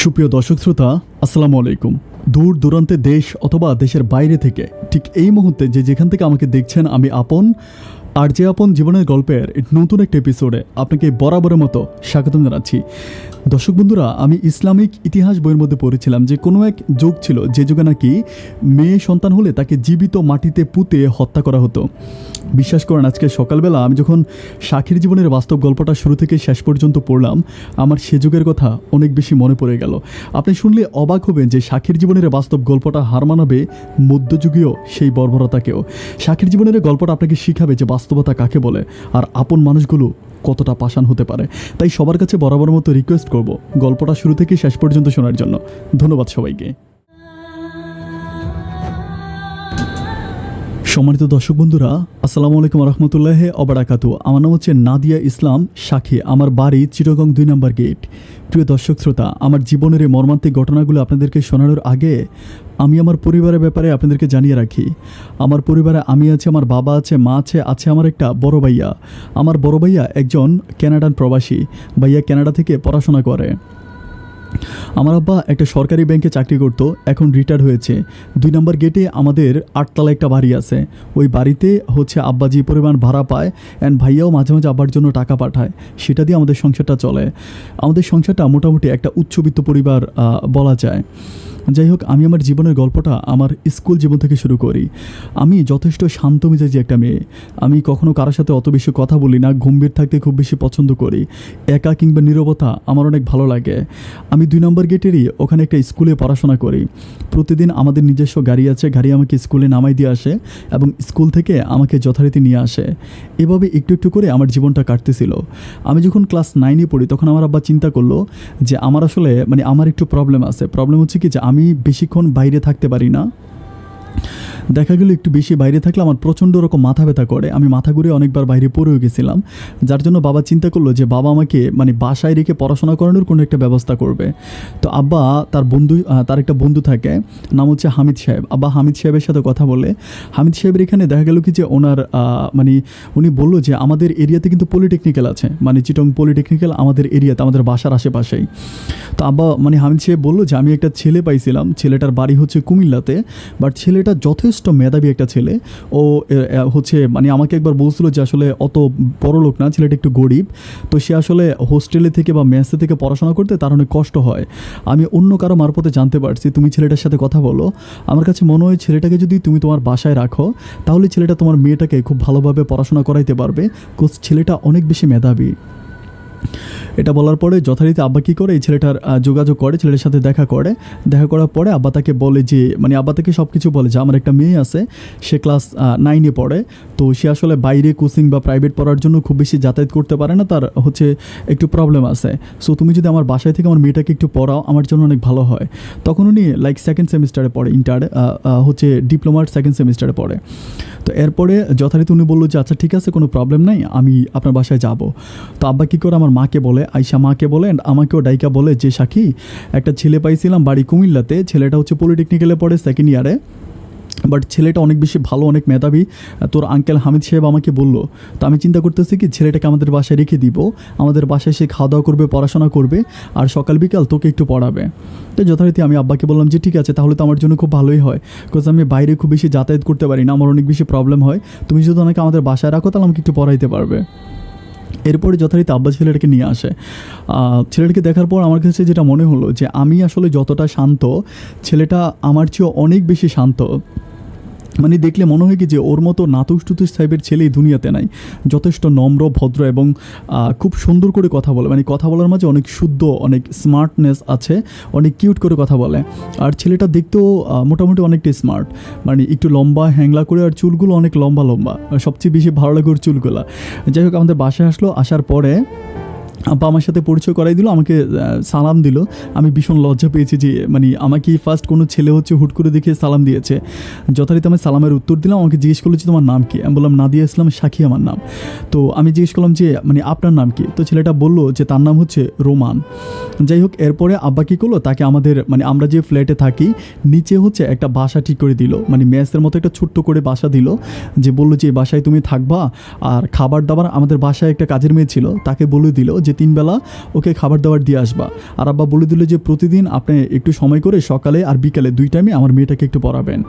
সুপ্রিয় দর্শক শ্রোতা, আসসালামু আলাইকুম। দূর দূরান্তে দেশ অথবা দেশের বাইরে থেকে ঠিক এই মুহূর্তে যেখান থেকে আমাকে দেখছেন, আমি আপন আর যে আপন জীবনের গল্পের নতুন একটা এপিসোডে আপনাকে বরাবরের মতো স্বাগতম জানাচ্ছি। দর্শক বন্ধুরা, আমি ইসলামিক ইতিহাস বইয়ের মধ্যে পড়েছিলাম যে কোনো এক যুগ ছিল যে যুগে নাকি মেয়ে সন্তান হলে তাকে জীবিত মাটিতে পুঁতে হত্যা করা হতো। বিশ্বাস করেন, আজকে সকালবেলা আমি যখন শাখির জীবনের বাস্তব গল্পটা শুরু থেকে শেষ পর্যন্ত পড়লাম, আমার সে যুগের কথা অনেক বেশি মনে পড়ে গেল। আপনি শুনলে অবাক হবেন যে শাখির জীবনের বাস্তব গল্পটা হার মানাবে মধ্যযুগীয় সেই বর্বরতাকেও। শাখির জীবনের গল্পটা আপনাকে শিখাবে যে বাস্তবতা কাকে বলে আর আপন মানুষগুলো কতটা পাষাণ হতে পারে। তাই সবার কাছে বরাবর মতো রিকোয়েস্ট করব গল্পটা শুরু থেকে শেষ পর্যন্ত শোনার জন্য। ধন্যবাদ সবাইকে। সম্মানিত দর্শক বন্ধুরা, আসসালামু আলাইকুম রহমতুল্লাহ অবরাকাতু। আমার নাম হচ্ছে নাদিয়া ইসলাম শাখি। আমার বাড়ি চিটাগং 2 নম্বর গেট। প্রিয় দর্শক শ্রোতা, আমার জীবনের এই মর্মান্তিক ঘটনাগুলো আপনাদেরকে শোনানোর আগে আমি আমার পরিবারের ব্যাপারে আপনাদেরকে জানিয়ে রাখি। আমার পরিবারে আমি আছি, আমার বাবা আছে, মা আছে আমার একটা বড় ভাইয়া। আমার বড় ভাইয়া একজন কানাডান প্রবাসী। ভাইয়া কানাডা থেকে পড়াশোনা করে। আমার আব্বা একটা সরকারি ব্যাংকে চাকরি করতো, এখন রিটায়ার হয়েছে। 2 নম্বর গেটে আমাদের 8 তলা একটা বাড়ি আছে। ওই বাড়িতে হচ্ছে আব্বা যে পরিমাণ ভাড়া পায়, অ্যান্ড ভাইয়াও মাঝে মাঝে আব্বার জন্য টাকা পাঠায়, সেটা দিয়ে আমাদের সংসারটা চলে। আমাদের সংসারটা মোটামুটি একটা উচ্চবিত্ত পরিবার বলা যায়। যাই হোক, আমি আমার জীবনের গল্পটা আমার স্কুল জীবন থেকে শুরু করি। আমি যথেষ্ট শান্ত মেজাজি একটা মেয়ে। আমি কখনো কারোর সাথে অত বেশি কথা বলি না, গম্ভীর থাকতে খুব বেশি পছন্দ করি। একা কিংবা নীরবতা আমার অনেক ভালো লাগে। আমি 2 নম্বর গেটেরই ওখানে একটা স্কুলে পড়াশোনা করি। প্রতিদিন আমাদের নিজস্ব গাড়ি আছে, গাড়ি আমাকে স্কুলে নামাই দিয়ে আসে এবং স্কুল থেকে আমাকে যথারীতি নিয়ে আসে। এভাবে একটু একটু করে আমার জীবনটা কাটতেছিল। আমি যখন ক্লাস 9-এ পড়ি তখন আমার আব্বা চিন্তা করলো যে আমার আসলে আমার একটু প্রবলেম আছে। প্রবলেম হচ্ছে কি যে আমি বেশিক্ষণ বাইরে থাকতে পারি না। দেখা গেল একটু বেশি বাইরে থাকলে আমার প্রচণ্ড রকম মাথা ব্যথা করে। আমি মাথা ঘুরে অনেকবার বাইরে পড়েও গেছিলাম, যার জন্য বাবা চিন্তা করলো যে বাবা আমাকে বাসায় রেখে পড়াশোনা করানোর কোনো একটা ব্যবস্থা করবে। তো আব্বা তার একটা বন্ধু থাকে, নাম হচ্ছে হামিদ সাহেব। আব্বা হামিদ সাহেবের সাথে কথা বলে, হামিদ সাহেবের এখানে দেখা গেল কি যে ওনার উনি বললো যে আমাদের এরিয়াতে কিন্তু পলিটেকনিক্যাল আছে, চিটং পলিটেকনিক্যাল আমাদের এরিয়াতে, আমাদের বাসার আশেপাশেই। তো আব্বা হামিদ সাহেব বললো যে আমি একটা ছেলে পাইছিলাম, ছেলেটার বাড়ি হচ্ছে কুমিল্লাতে, বাট ছেলেটা যথেষ্ট মেধাবী একটা ছেলে। ও হচ্ছে আমাকে একবার বলছিল যে আসলে অত বড় লোক না, ছেলেটা একটু গরিব। তো সে আসলে হোস্টেলে থেকে বা মেসে থেকে পড়াশোনা করতে তার অনেক কষ্ট হয়। আমি অন্য কারো মারফতে জানতে পারছি, তুমি ছেলেটার সাথে কথা বলো। আমার কাছে মনে হয় ছেলেটাকে যদি তুমি তোমার বাসায় রাখো তাহলে ছেলেটা তোমার মেয়েটাকে খুব ভালোভাবে পড়াশোনা করাইতে পারবে, কোচ ছেলেটা অনেক বেশি মেধাবী। এটা বলার পরে যথারীতি আব্বা কী করে, এই ছেলেটার যোগাযোগ করে, ছেলেটার সাথে দেখা করার পরে আব্বা তাকে বলে যে আব্বা তাকে সব কিছু বলে যে আমার একটা মেয়ে আছে, সে ক্লাস 9-এ পড়ে। তো সে আসলে বাইরে কোচিং বা প্রাইভেট পড়ার জন্য খুব বেশি যাতায়াত করতে পারে না, তার হচ্ছে একটু প্রবলেম আছে। সো তুমি যদি আমার বাসায় থেকে আমার মেয়েটাকে একটু পড়াও আমার জন্য অনেক ভালো হয়। তখন উনি 2nd সেমিস্টারে পড়ে, হচ্ছে ডিপ্লোমার 2nd সেমিস্টারে পড়ে। তো এরপরে যথারীতি উনি বললো যে আচ্ছা ঠিক আছে, কোনো প্রবলেম নাই, আমি আপনার বাসায় যাব। তো আব্বা কী করে আমার মাকে বলে, আয়শা মাকে বলে, আমাকেও ডাইকা বলে যে সাক্ষী, একটা ছেলে পাইছিলাম বাড়ি কুমিল্লাতে, ছেলেটা হচ্ছে পলিটেকনিক্যালে পড়ে 2nd ইয়ারে, বাট ছেলেটা অনেক বেশি ভালো, অনেক মেধাবী। তোর আঙ্কেল হামিদ সাহেব আমাকে বললো। তো আমি চিন্তা করতেছি কি ছেলেটাকে আমাদের বাসায় রেখে দিব, আমাদের বাসায় সে খাওয়া দাওয়া করবে, পড়াশোনা করবে, আর সকাল বিকাল তোকে একটু পড়াবে। তো যথারীতি আমি আব্বাকে বললাম যে ঠিক আছে, তাহলে তো আমার জন্য খুব ভালোই হয়, বিকজ আমি বাইরে খুব বেশি যাতায়াত করতে পারি না, আমার অনেক বেশি প্রবলেম হয়। তুমি যদি আমাকে আমাদের বাসায় রাখো তাহলে আমাকে একটু পড়াইতে পারবে। এরপরে যথারীতি আব্বা ছেলেটাকে নিয়ে আসে। ছেলেটাকে দেখার পর আমার কাছে যেটা মনে হলো যে আমি আসলে যতটা শান্ত, ছেলেটা আমার চেয়েও অনেক বেশি শান্ত। দেখলে মনে হয় কি যে ওর মতো নাতুস টুতুস টাইপের ছেলে এই দুনিয়াতে নাই। যথেষ্ট নম্র, ভদ্র এবং খুব সুন্দর করে কথা বলে, কথা বলার মাঝে অনেক শুদ্ধ, অনেক স্মার্টনেস আছে, অনেক কিউট করে কথা বলে। আর ছেলেটা দেখতেও মোটামুটি অনেকটা স্মার্ট, একটু লম্বা হ্যাংলা করে, আর চুলগুলো অনেক লম্বা লম্বা, সবচেয়ে বেশি ভালো লাগে ওর চুলগুলো। যাই হোক, আমাদের বাসায় আসলো, আসার পরে আব্বা আমার সাথে পরিচয় করাই দিল, আমাকে সালাম দিল। আমি ভীষণ লজ্জা পেয়েছি যে আমাকে ফার্স্ট কোনো ছেলে হচ্ছে হুট করে দেখে সালাম দিয়েছে। যথারীতি আমি সালামের উত্তর দিলাম। আমাকে জিজ্ঞেস করলো যে তোমার নাম কি? আমি বললাম নাদিয়া ইসলাম শাখি আমার নাম। তো আমি জিজ্ঞেস করলাম যে আপনার নাম কি? তো ছেলেটা বললো যে তার নাম হচ্ছে রোমান। যাই হোক, এরপরে আব্বা কী করলো, তাকে আমাদের আমরা যে ফ্ল্যাটে থাকি নিচে হচ্ছে একটা বাসা ঠিক করে দিল, মেসের মতো একটা ছোট্ট করে বাসা দিল, যে বললো যে বাসায় তুমি থাকবা, আর খাবার দাবার আমাদের বাসায় একটা কাজের মেয়ে ছিল, তাকে বলে দিল যে 3 বেলা ওকে খাবার দাবার দিয়ে আসবা। আর আব্বা বলে দিল যে প্রতিদিন আপনি একটু সময় করে সকালে আর বিকালে 2 টাইমে আমার মেয়েটাকে একটু পড়াবেন।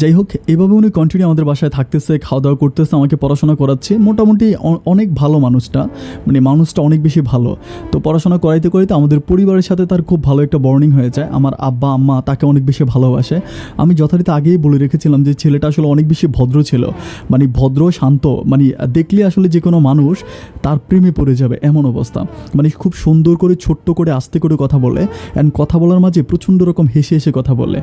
যাই হোক, এভাবে উনি কন্টিনিউ আমাদের বাসায় থাকতেছে, খাওয়া দাওয়া করতেছে, আমাকে পড়াশোনা করাচ্ছে। মোটামুটি অনেক ভালো মানুষটা, মানে মানুষটা অনেক বেশি ভালো। তো পড়াশোনা করাইতে করাইতে আমাদের পরিবারের সাথে তার খুব ভালো একটা বর্নিং হয়ে যায়। আমার আব্বা আম্মা তাকে অনেক বেশি ভালোবাসে। আমি যথারীতি আগেই বলে রেখেছিলাম যে ছেলেটা আসলে অনেক বেশি ভদ্র ছিল, মানে ভদ্র শান্ত, মানে দেখলে আসলে যে কোনো মানুষ তার প্রেমে পড়ে যাবে এমন অবস্থা। মানে খুব সুন্দর করে ছোট্ট করে আস্তে করে কথা বলে, অ্যান্ড কথা বলার মাঝে প্রচণ্ড রকম হেসে হেসে কথা বলে।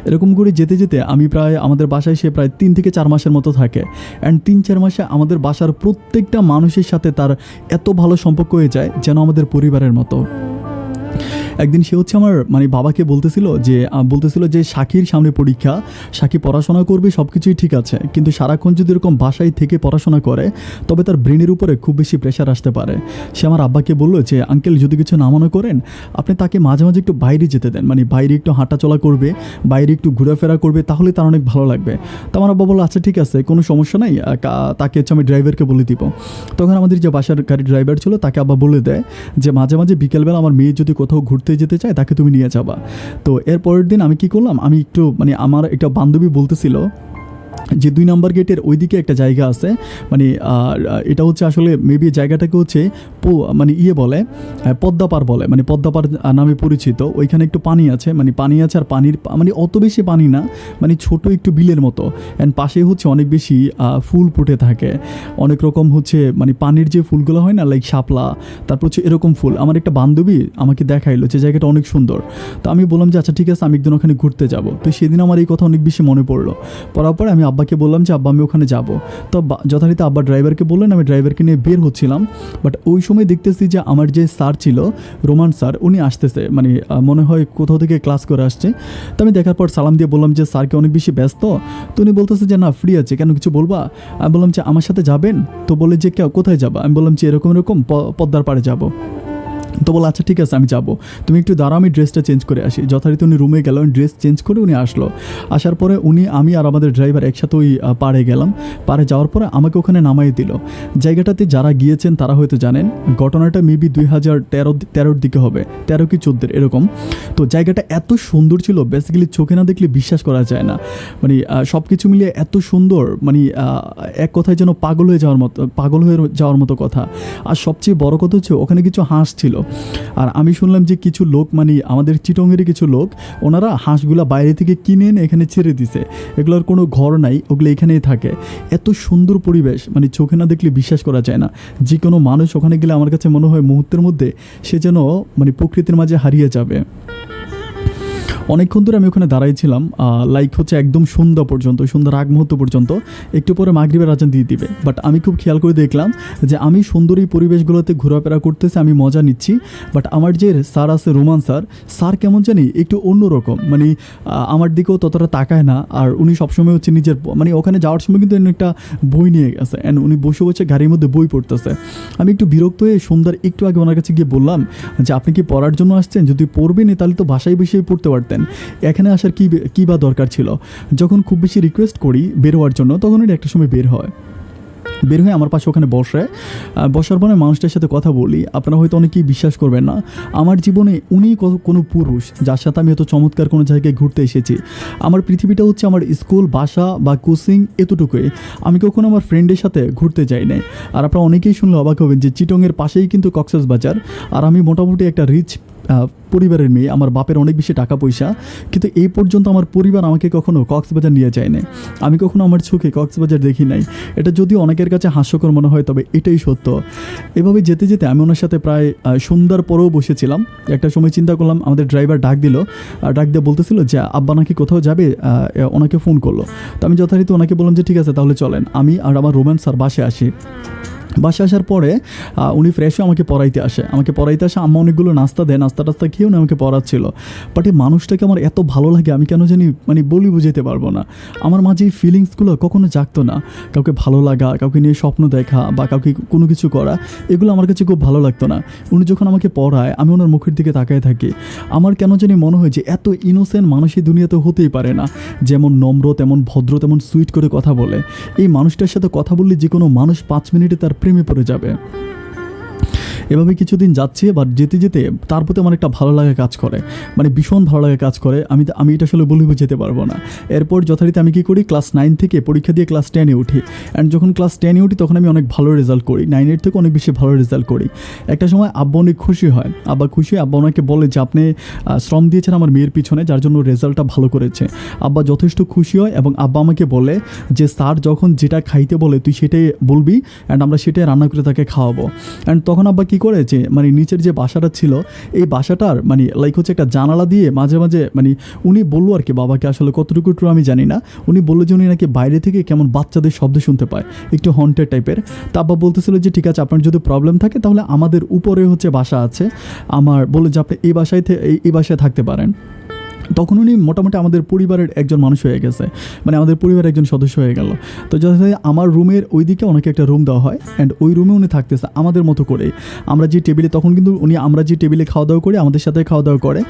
এরকম করে যেতে যেতে আমি প্রায় আমাদের বাসায় সে প্রায় 3 থেকে 4 মাসের মতো থাকে, অ্যান্ড 3-4 মাসে আমাদের বাসার প্রত্যেকটা মানুষের সাথে তার এত ভালো সম্পর্ক হয়ে যায় যেন আমাদের পরিবারের মতো। একদিন সে হচ্ছে আমার মানে বাবাকে বলতেছিল যে সাকির সামনে পরীক্ষা, সাকি পড়াশোনা করবে, সব কিছুই ঠিক আছে, কিন্তু সারাক্ষণ যদি এরকম বাসায় থেকে পড়াশোনা করে তবে তার ব্রেনের উপরে খুব বেশি প্রেশার আসতে পারে। সে আমার আব্বাকে বললো যে আঙ্কেল যদি কিছু না মনে করেন আপনি তাকে মাঝে মাঝে একটু বাইরে যেতে দেন, মানে বাইরে একটু হাঁটাচলা করবে, বাইরে একটু ঘোরাফেরা করবে, তাহলে তার অনেক ভালো লাগবে। তো আমার আব্বা বললো আচ্ছা ঠিক আছে, কোনো সমস্যা নাই, তাকে হচ্ছে আমি ড্রাইভারকে বলে দিব। তখন আমাদের যে বাসার গাড়ির ড্রাইভার ছিল তাকে আব্বা বলে দেয় যে মাঝে মাঝে বিকেলবেলা আমার মেয়ে যদি কোথাও ঘুরতে যেতে চায় তাকে তুমি নিয়ে যাবা। তো এর পরের দিন আমি কি করলাম, আমি একটু মানে আমার একটা বান্ধবী বলতেছিল যে 2 নম্বর গেটের ওইদিকে একটা জায়গা আছে, মানে এটা হচ্ছে আসলে মেবি জায়গাটাকে হচ্ছে মানে বলে পদ্মাপাড় বলে, মানে পদ্মাপাড় নামে পরিচিত। ওইখানে একটু পানি আছে, মানে পানি আছে, আর পানির মানে অত বেশি পানি না, মানে ছোট একটু বিলের মতো, অ্যান্ড পাশে হচ্ছে অনেক বেশি ফুল ফুটে থাকে, অনেক রকম হচ্ছে মানে পানির যে ফুলগুলো হয় না, লাইক শাপলা, তারপর হচ্ছে এরকম ফুল। আমার একটা বান্ধবী আমাকে দেখাইলো যে জায়গাটা অনেক সুন্দর। তো আমি বললাম যে আচ্ছা ঠিক আছে, আমি একদিন ওখানে ঘুরতে যাব। তো সেদিন আমার এই কথা অনেক বেশি মনে পড়লো। পড়ার পরে আমি আব্বাকে বললাম যে আব্বা আমি ওখানে যাব। তো যথারীতি আব্বা ড্রাইভারকে বললেন, আমি ড্রাইভারকে নিয়ে বের হচ্ছিলাম। বাট ওই সময় দেখতেছি যে আমার যে স্যার ছিল, রোমান স্যার, উনি আসতেছে, মানে মনে হয় কোথাও থেকে ক্লাস করে আসছে। তো আমি দেখার পর সালাম দিয়ে বললাম যে স্যারকে অনেক বেশি ব্যস্ত। তো উনি বলতেছে যে না, ফ্রি আছে, কেন কিছু বলবা? আমি বললাম যে আমার সাথে যাবেন? তো বলে যে কোথায় যাবা? আমি বললাম যে এরকম এরকম পদ্মার পাড়ে যাব। তো বলে আচ্ছা ঠিক আছে আমি যাবো, তুমি একটু দাঁড়াও, আমি ড্রেসটা চেঞ্জ করে আসি। যথারীতি উনি রুমে গেল, ড্রেস চেঞ্জ করে উনি আসলো। আসার পরে আমি আর আমাদের ড্রাইভার একসাথে ওই পাড়ে গেলাম। পাড়ে যাওয়ার পরে আমাকে ওখানে নামাই দিল। জায়গাটাতে যারা গিয়েছেন তারা হয়তো জানেন, ঘটনাটা মেবি 2013-র দিকে হবে, 13 কি 14 এরকম। তো জায়গাটা এত সুন্দর ছিল, বেসিক্যালি চোখে না দেখলে বিশ্বাস করা যায় না, মানে সব কিছু মিলিয়ে এত সুন্দর, মানে এক কথায় যেন পাগল হয়ে যাওয়ার মতো কথা। আর সবচেয়ে বড় কথা হচ্ছে ওখানে কিছু হাঁস ছিল। আর আমি শুনলাম যে কিছু লোক, মানে আমাদের চিটংয়েরই কিছু লোক, ওনারা হাঁসগুলা বাইরে থেকে কিনে এনে এখানে ছেড়ে দিছে। এগুলোর কোনো ঘর নাই, ওগুলো এখানেই থাকে। এত সুন্দর পরিবেশ, মানে চোখে না দেখলে বিশ্বাস করা যায় না। যে কোনো মানুষ ওখানে গেলে আমার কাছে মনে হয় মুহূর্তের মধ্যে সে যেন মানে প্রকৃতির মাঝে হারিয়ে যাবে। অনেকক্ষণ ধরে আমি ওখানে দাঁড়াইছিলাম, লাইক হচ্ছে একদম সন্ধ্যার আগ মুহূর্ত পর্যন্ত। একটু পরে মাগরিবের আজান দিয়ে দিবে। বাট আমি খুব খেয়াল করে দেখলাম যে আমি সুন্দর এই পরিবেশগুলোতে ঘোরাফেরা করতেছি, আমি মজা নিচ্ছি। বাট আমার যে স্যার আছে, রোমান স্যার কেমন জানি একটু অন্যরকম, মানে আমার দিকেও ততটা তাকায় না। আর উনি সবসময় হচ্ছে নিজের, মানে ওখানে যাওয়ার সময় কিন্তু একটা বই নিয়ে গেছে, অ্যান্ড উনি বসে বসে গাড়ির মধ্যে বই পড়তেছে। আমি একটু বিরক্ত হয়ে সন্ধ্যার একটু আগে ওনার কাছে গিয়ে বললাম যে আপনি কি পড়ার জন্য আসছেন? যদি পড়বেন তাহলে তো বাসায় বসেই পড়তে পারতেন, এখানে আসার কী বা দরকার ছিল? যখন খুব বেশি রিকোয়েস্ট করি বের হওয়ার জন্য, তখন উনি একটা সময় বের হয়ে আমার পাশে ওখানে বসার পরে মানুষটার সাথে কথা বলি। আপনারা হয়তো অনেকেই বিশ্বাস করবেন না, আমার জীবনে উনি কোনো পুরুষ যার সাথে আমি এত চমৎকার কোনো জায়গায় ঘুরতে এসেছি। আমার পৃথিবীটা হচ্ছে আমার স্কুল, বাসা বা কোচিং, এতটুকুই। আমি কখনো আমার ফ্রেন্ডের সাথে ঘুরতে যাই নাই। আর আপনারা অনেকেই শুনলে অবাক হবেন যে চিটংয়ের পাশেই কিন্তু কক্সবাজার। আর আমি মোটামুটি একটা রিচ পরিবারের মেয়ে, আমার বাপের অনেক বেশি টাকা পয়সা, কিন্তু এই পর্যন্ত আমার পরিবার আমাকে কখনো কক্সবাজার নিয়ে যায় না। আমি কখনো আমার চোখে কক্সবাজার দেখি নাই। এটা যদিও অনেকের কাছে হাস্যকর মনে হয়, তবে এটাই সত্য। এভাবে যেতে যেতে আমি ওনার সাথে প্রায় সন্ধ্যার পরেও বসেছিলাম। একটা সময় চিন্তা করলাম, আমাদের ড্রাইভার ডাক দিয়ে বলতেছিল যে আব্বা নাকি কোথাও যাবে, ওনাকে ফোন করলো। তো আমি যথারীতি ওনাকে বললাম যে ঠিক আছে তাহলে চলেন। আমি আর আমার রোমান স্যার বাসে আসার পরে উনি ফ্রেশ হয়ে আমাকে পড়াইতে আসে। আম্মা অনেকগুলো নাস্তা দেয়, নাস্তা খেয়ে উনি আমাকে পড়াচ্ছিল। বাট এই মানুষটাকে আমার এত ভালো লাগে, আমি কেন জানি মানে বলি বুঝাতে পারবো না। আমার মাঝে এই ফিলিংসগুলো কখনো জাগতো না। কাউকে ভালো লাগা, কাউকে নিয়ে স্বপ্ন দেখা বা কাউকে কোনো কিছু করা, এগুলো আমার কাছে খুব ভালো লাগতো না। উনি যখন আমাকে পড়ায় আমি ওনার মুখের দিকে তাকায় থাকি। আমার কেন জানি মনে হয় যে এত ইনোসেন্ট মানুষ এই দুনিয়াতে হতেই পারে না। যেমন নম্র, তেমন ভদ্র, তেমন সুইট করে কথা বলে। এই মানুষটার সাথে কথা বললে যে কোনো মানুষ 5 মিনিটে তার প্রেমে প্রেমে পড়ে যাবে। এভাবে কিছুদিন যাচ্ছে, বাট যেতে যেতে তার প্রতি আমার একটা ভালো লাগা কাজ করে, মানে ভীষণ ভালো লাগা কাজ করে। আমি এটা আসলে বলে বুঝাতে পারবো না। এরপর যথারীতি আমি কী করি, ক্লাস 9 থেকে পরীক্ষা দিয়ে ক্লাস 10-এ উঠি। অ্যান্ড যখন ক্লাস 10-এ উঠি তখন আমি অনেক ভালো রেজাল্ট করি, 9-এর থেকে অনেক বেশি ভালো রেজাল্ট করি। একটা সময় আব্বা অনেক খুশি হয়, আব্বা ওনাকে বলে যে আপনি শ্রম দিয়েছেন আমার মেয়ের পিছনে, যার জন্য রেজাল্টটা ভালো করেছে। আব্বা যথেষ্ট খুশি হয় এবং আব্বা আমাকে বলে যে স্যার যখন যেটা খাইতে বলে তুই সেটাই বলবি, অ্যান্ড আমরা সেটাই রান্না করে তাকে খাওয়াবো। অ্যান্ড তখন আব্বা কী করে যে মানে নিচের যে বাসাটা ছিল এই বাসাটার মানে লাইক হচ্ছে একটা জানালা দিয়ে মাঝে মাঝে মানে উনি বললো আর কি, বাবাকে আসলে কতটুকু ট্রু আমি জানি না, উনি বললো যে উনি নাকি বাইরে থেকে কেমন বাচ্চাদের শব্দ শুনতে পায়, একটু হন্টেড টাইপের। তা আব্বা বলতেছিল যে ঠিক আছে আপনার যদি প্রবলেম থাকে তাহলে আমাদের উপরে হচ্ছে বাসা আছে, আমার বলে যে আপনি এই বাসায় থাকতে পারেন। তখন উনি মোটামুটি আমাদের পরিবারের একজন মানুষ হয়ে গেছে, মানে আমাদের পরিবারের একজন সদস্য হয়ে গেল। তো যথাযথ আমার রুমের ওই দিকে ওনাকে একটা রুম দেওয়া হয়, অ্যান্ড ওই রুমে উনি থাকতেছে আমাদের মতো করে। আমরা যে টেবিলে তখন কিন্তু আমরা যে টেবিলে খাওয়া দাওয়া করি আমাদের সাথে খাওয়া দাওয়া করে,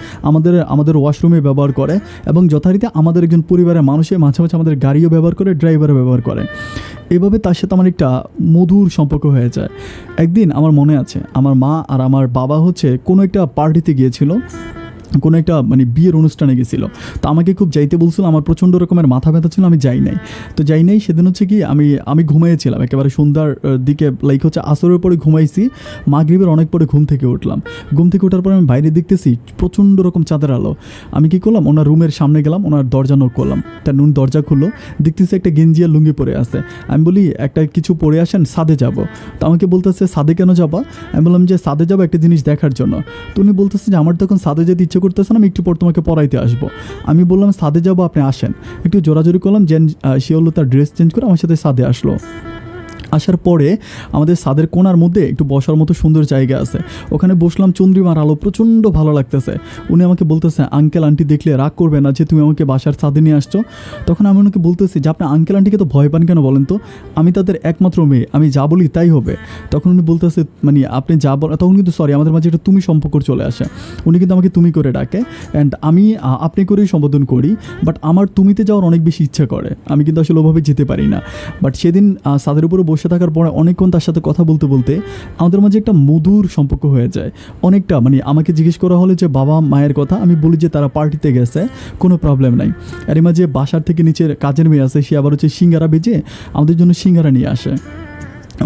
আমাদের ওয়াশরুমে ব্যবহার করে, এবং যথারীতি আমাদের একজন পরিবারের মানুষে মাঝে মাঝে আমাদের গাড়িও ব্যবহার করে, ড্রাইভারও ব্যবহার করে। এভাবে তার সাথে আমার একটা মধুর সম্পর্ক হয়ে যায়। একদিন আমার মনে আছে আমার মা আর আমার বাবা হচ্ছে কোনো একটা পার্টিতে গিয়েছিল, কোনো একটা মানে বিয়ের অনুষ্ঠানে গেছিলো। তো আমাকে খুব যাইতে বলছিল, আমার প্রচণ্ড রকমের মাথা ব্যথা ছিল, আমি যাই নাই। সেদিন হচ্ছে কি আমি ঘুমাইছিলাম একেবারে সন্ধ্যার দিকে, লাইক হচ্ছে আসরের পরে ঘুমাইছি, মাগরিবের অনেক পরে ঘুম থেকে উঠলাম। ঘুম থেকে ওঠার পরে আমি বাইরে দেখতেছি প্রচণ্ড রকম চাঁদের আলো। আমি কী করলাম, ওনার রুমের সামনে গেলাম, ওনার দরজা নক করলাম, তার দরজা খুললো, দেখতেছি একটা গেঞ্জি আর লুঙ্গি পরে আছে। আমি বলি একটা কিছু পরে আসেন, ছাদে যাব। তো আমাকে বলতেছে ছাদে কেন যাবা? আমি বললাম যে ছাদে যাবো একটা জিনিস দেখার জন্য। তো উনি বলতেছে যে আমার তখন ছাদে যেতে ইচ্ছে করতেছে না, আমি একটু পর তোমাকে পড়াইতে আসবো। আমি বললাম ছাদে যাবো, আপনি আসেন। একটু জোরাজোরি করলাম, সে হলো তার ড্রেস চেঞ্জ করে আমার সাথে ছাদে আসলো। আসার পরে আমাদের ছাদের কোণার মধ্যে একটু বসার মতো সুন্দর জায়গা আছে, ওখানে বসলাম, চন্দ্রিমার আলো প্রচণ্ড ভালো লাগতেছে। উনি আমাকে বলতেছে আঙ্কেল আন্টি দেখলে রাগ করবে না যে তুমি আমাকে বাসার ছাদে নিয়ে আসছো? তখন আমি ওনাকে বলতেছি যে আপনি আঙ্কেল আন্টিকে তো ভয় পান কেন বলেন তো, আমি তাদের একমাত্র মেয়ে, আমি যা বলি তাই হবে। তখন উনি বলতেছে মানে আপনি যা বলেন, তখন কিন্তু আমাদের মাঝে একটা তুমি সম্পর্ক চলে আসে। উনি কিন্তু আমাকে তুমি করে ডাকে, অ্যান্ড আমি আপনি করেই সম্বোধন করি, বাট আমার তুমিতে যাওয়ার অনেক বেশি ইচ্ছা করে, আমি কিন্তু আসলে ওভাবে যেতে পারি না। বাট সেদিন ছাদের উপরে বসে থাকার পরে অনেকক্ষণ তার সাথে কথা বলতে বলতে আমাদের মাঝে একটা মধুর সম্পর্ক হয়ে যায়। অনেকটা মানে আমাকে জিজ্ঞেস করা হলে যে বাবা মায়ের কথা, আমি বলি যে তারা পার্টিতে গেছে, কোনো প্রবলেম নাই। এর মাঝে বাসার থেকে নিচের কাজের মেয়ে আছে, সে আবার হচ্ছে সিঙ্গারা বেজে আমাদের জন্য সিঙ্গারা নিয়ে আসে।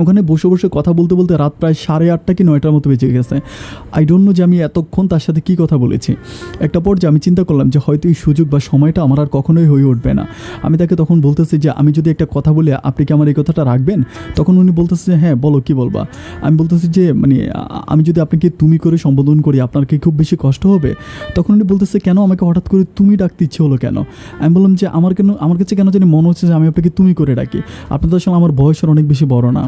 ওখানে বসে বসে কথা বলতে বলতে রাত প্রায় 8:30 কি 9টার মতো বেজে গেছে। আই ডোন্ট নো যে আমি এতক্ষণ তার সাথে কী কথা বলেছি। একটা পর্যায়ে আমি চিন্তা করলাম যে হয়তো এই সুযোগ বা সময়টা আমার আর কখনোই হয়ে উঠবে না। আমি তাকে তখন বলতেছি যে আমি যদি একটা কথা বলি আপনি কি আমার এই কথাটা রাখবেন? তখন উনি বলতেছে যে হ্যাঁ বলো, কী বলবা? আমি বলতেছি যে মানে আমি যদি আপনাকে তুমি করে সম্বোধন করি আপনার কি খুব বেশি কষ্ট হবে? তখন উনি বলতেছে কেন, আমাকে হঠাৎ করে তুমি ডাকতে ইচ্ছে হলো কেন? আমি বললাম যে আমার কাছে কেন জানি মনে হচ্ছে যে আমি আপনাকে তুমি করে ডাকি, আপনি তো আসলে আমার বয়সের অনেক বেশি বড় না।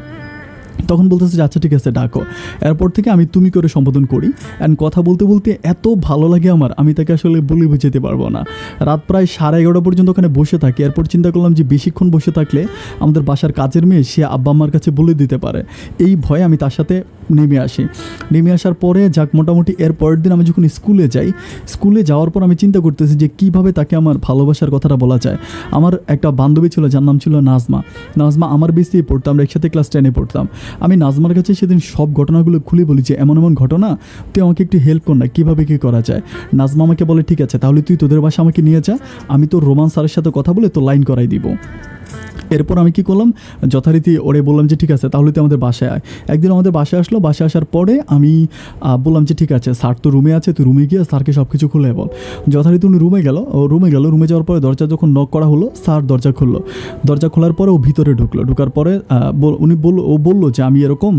তখন বলতেছে যে আচ্ছা ঠিক আছে ডাকো। এরপর থেকে আমি তুমি করে সম্বোধন করি, অ্যান্ড কথা বলতে বলতে এত ভালো লাগে আমার, আমি তাকে আসলে বলে বুঝাতে পারবো না। রাত প্রায় 11:30 পর্যন্ত ওখানে বসে থাকি। এরপর চিন্তা করলাম যে বেশিক্ষণ বসে থাকলে আমাদের বাসার কাজের মেয়ে সে আব্বা আম্মার কাছে বলে দিতে পারে, এই ভয়ে আমি তার সাথে নেমে আসার পরে যাক মোটামুটি এর পরের দিন আমি যখন স্কুলে যাওয়ার পর আমি চিন্তা করতেছি যে কীভাবে তাকে আমার ভালোবাসার কথাটা বলা যায়। আমার একটা বান্ধবী ছিল যার নাম ছিল নাজমা আমার বেশি পড়তাম, আমরা একসাথে ক্লাস 10-এ পড়তাম। আমি নাজমার কাছে সেদিন সব ঘটনাগুলো খুলে বলি যে এমন ঘটনা, তুই আমাকে একটু হেল্প কর না, কীভাবে কী করা যায়। নাজমা আমাকে বলে ঠিক আছে তাহলে তুই তোদের বাসা আমাকে নিয়ে যা, আমি তোর রোমান স্যারের সাথে কথা বলে তো লাইন করাই দিব। এরপর আমি কী করলাম, যথারীতি ওরে বললাম যে ঠিক আছে তাহলে তুই আমাদের বাসায় আয়। একদিন আমাদের বাসায় আসলো, বাসায় আসার পরে আমি বললাম যে ঠিক আছে স্যার তো রুমে আছে, তুই রুমে গিয়ে স্যারকে সব কিছু খুলে বল। যথারীতি উনি রুমে গেল, রুমে যাওয়ার পরে দরজা যখন নক করা হলো, স্যার দরজা খুললো। দরজা খোলার পরে ও ভিতরে ঢুকার পরে ও বললো যে আমি এরকম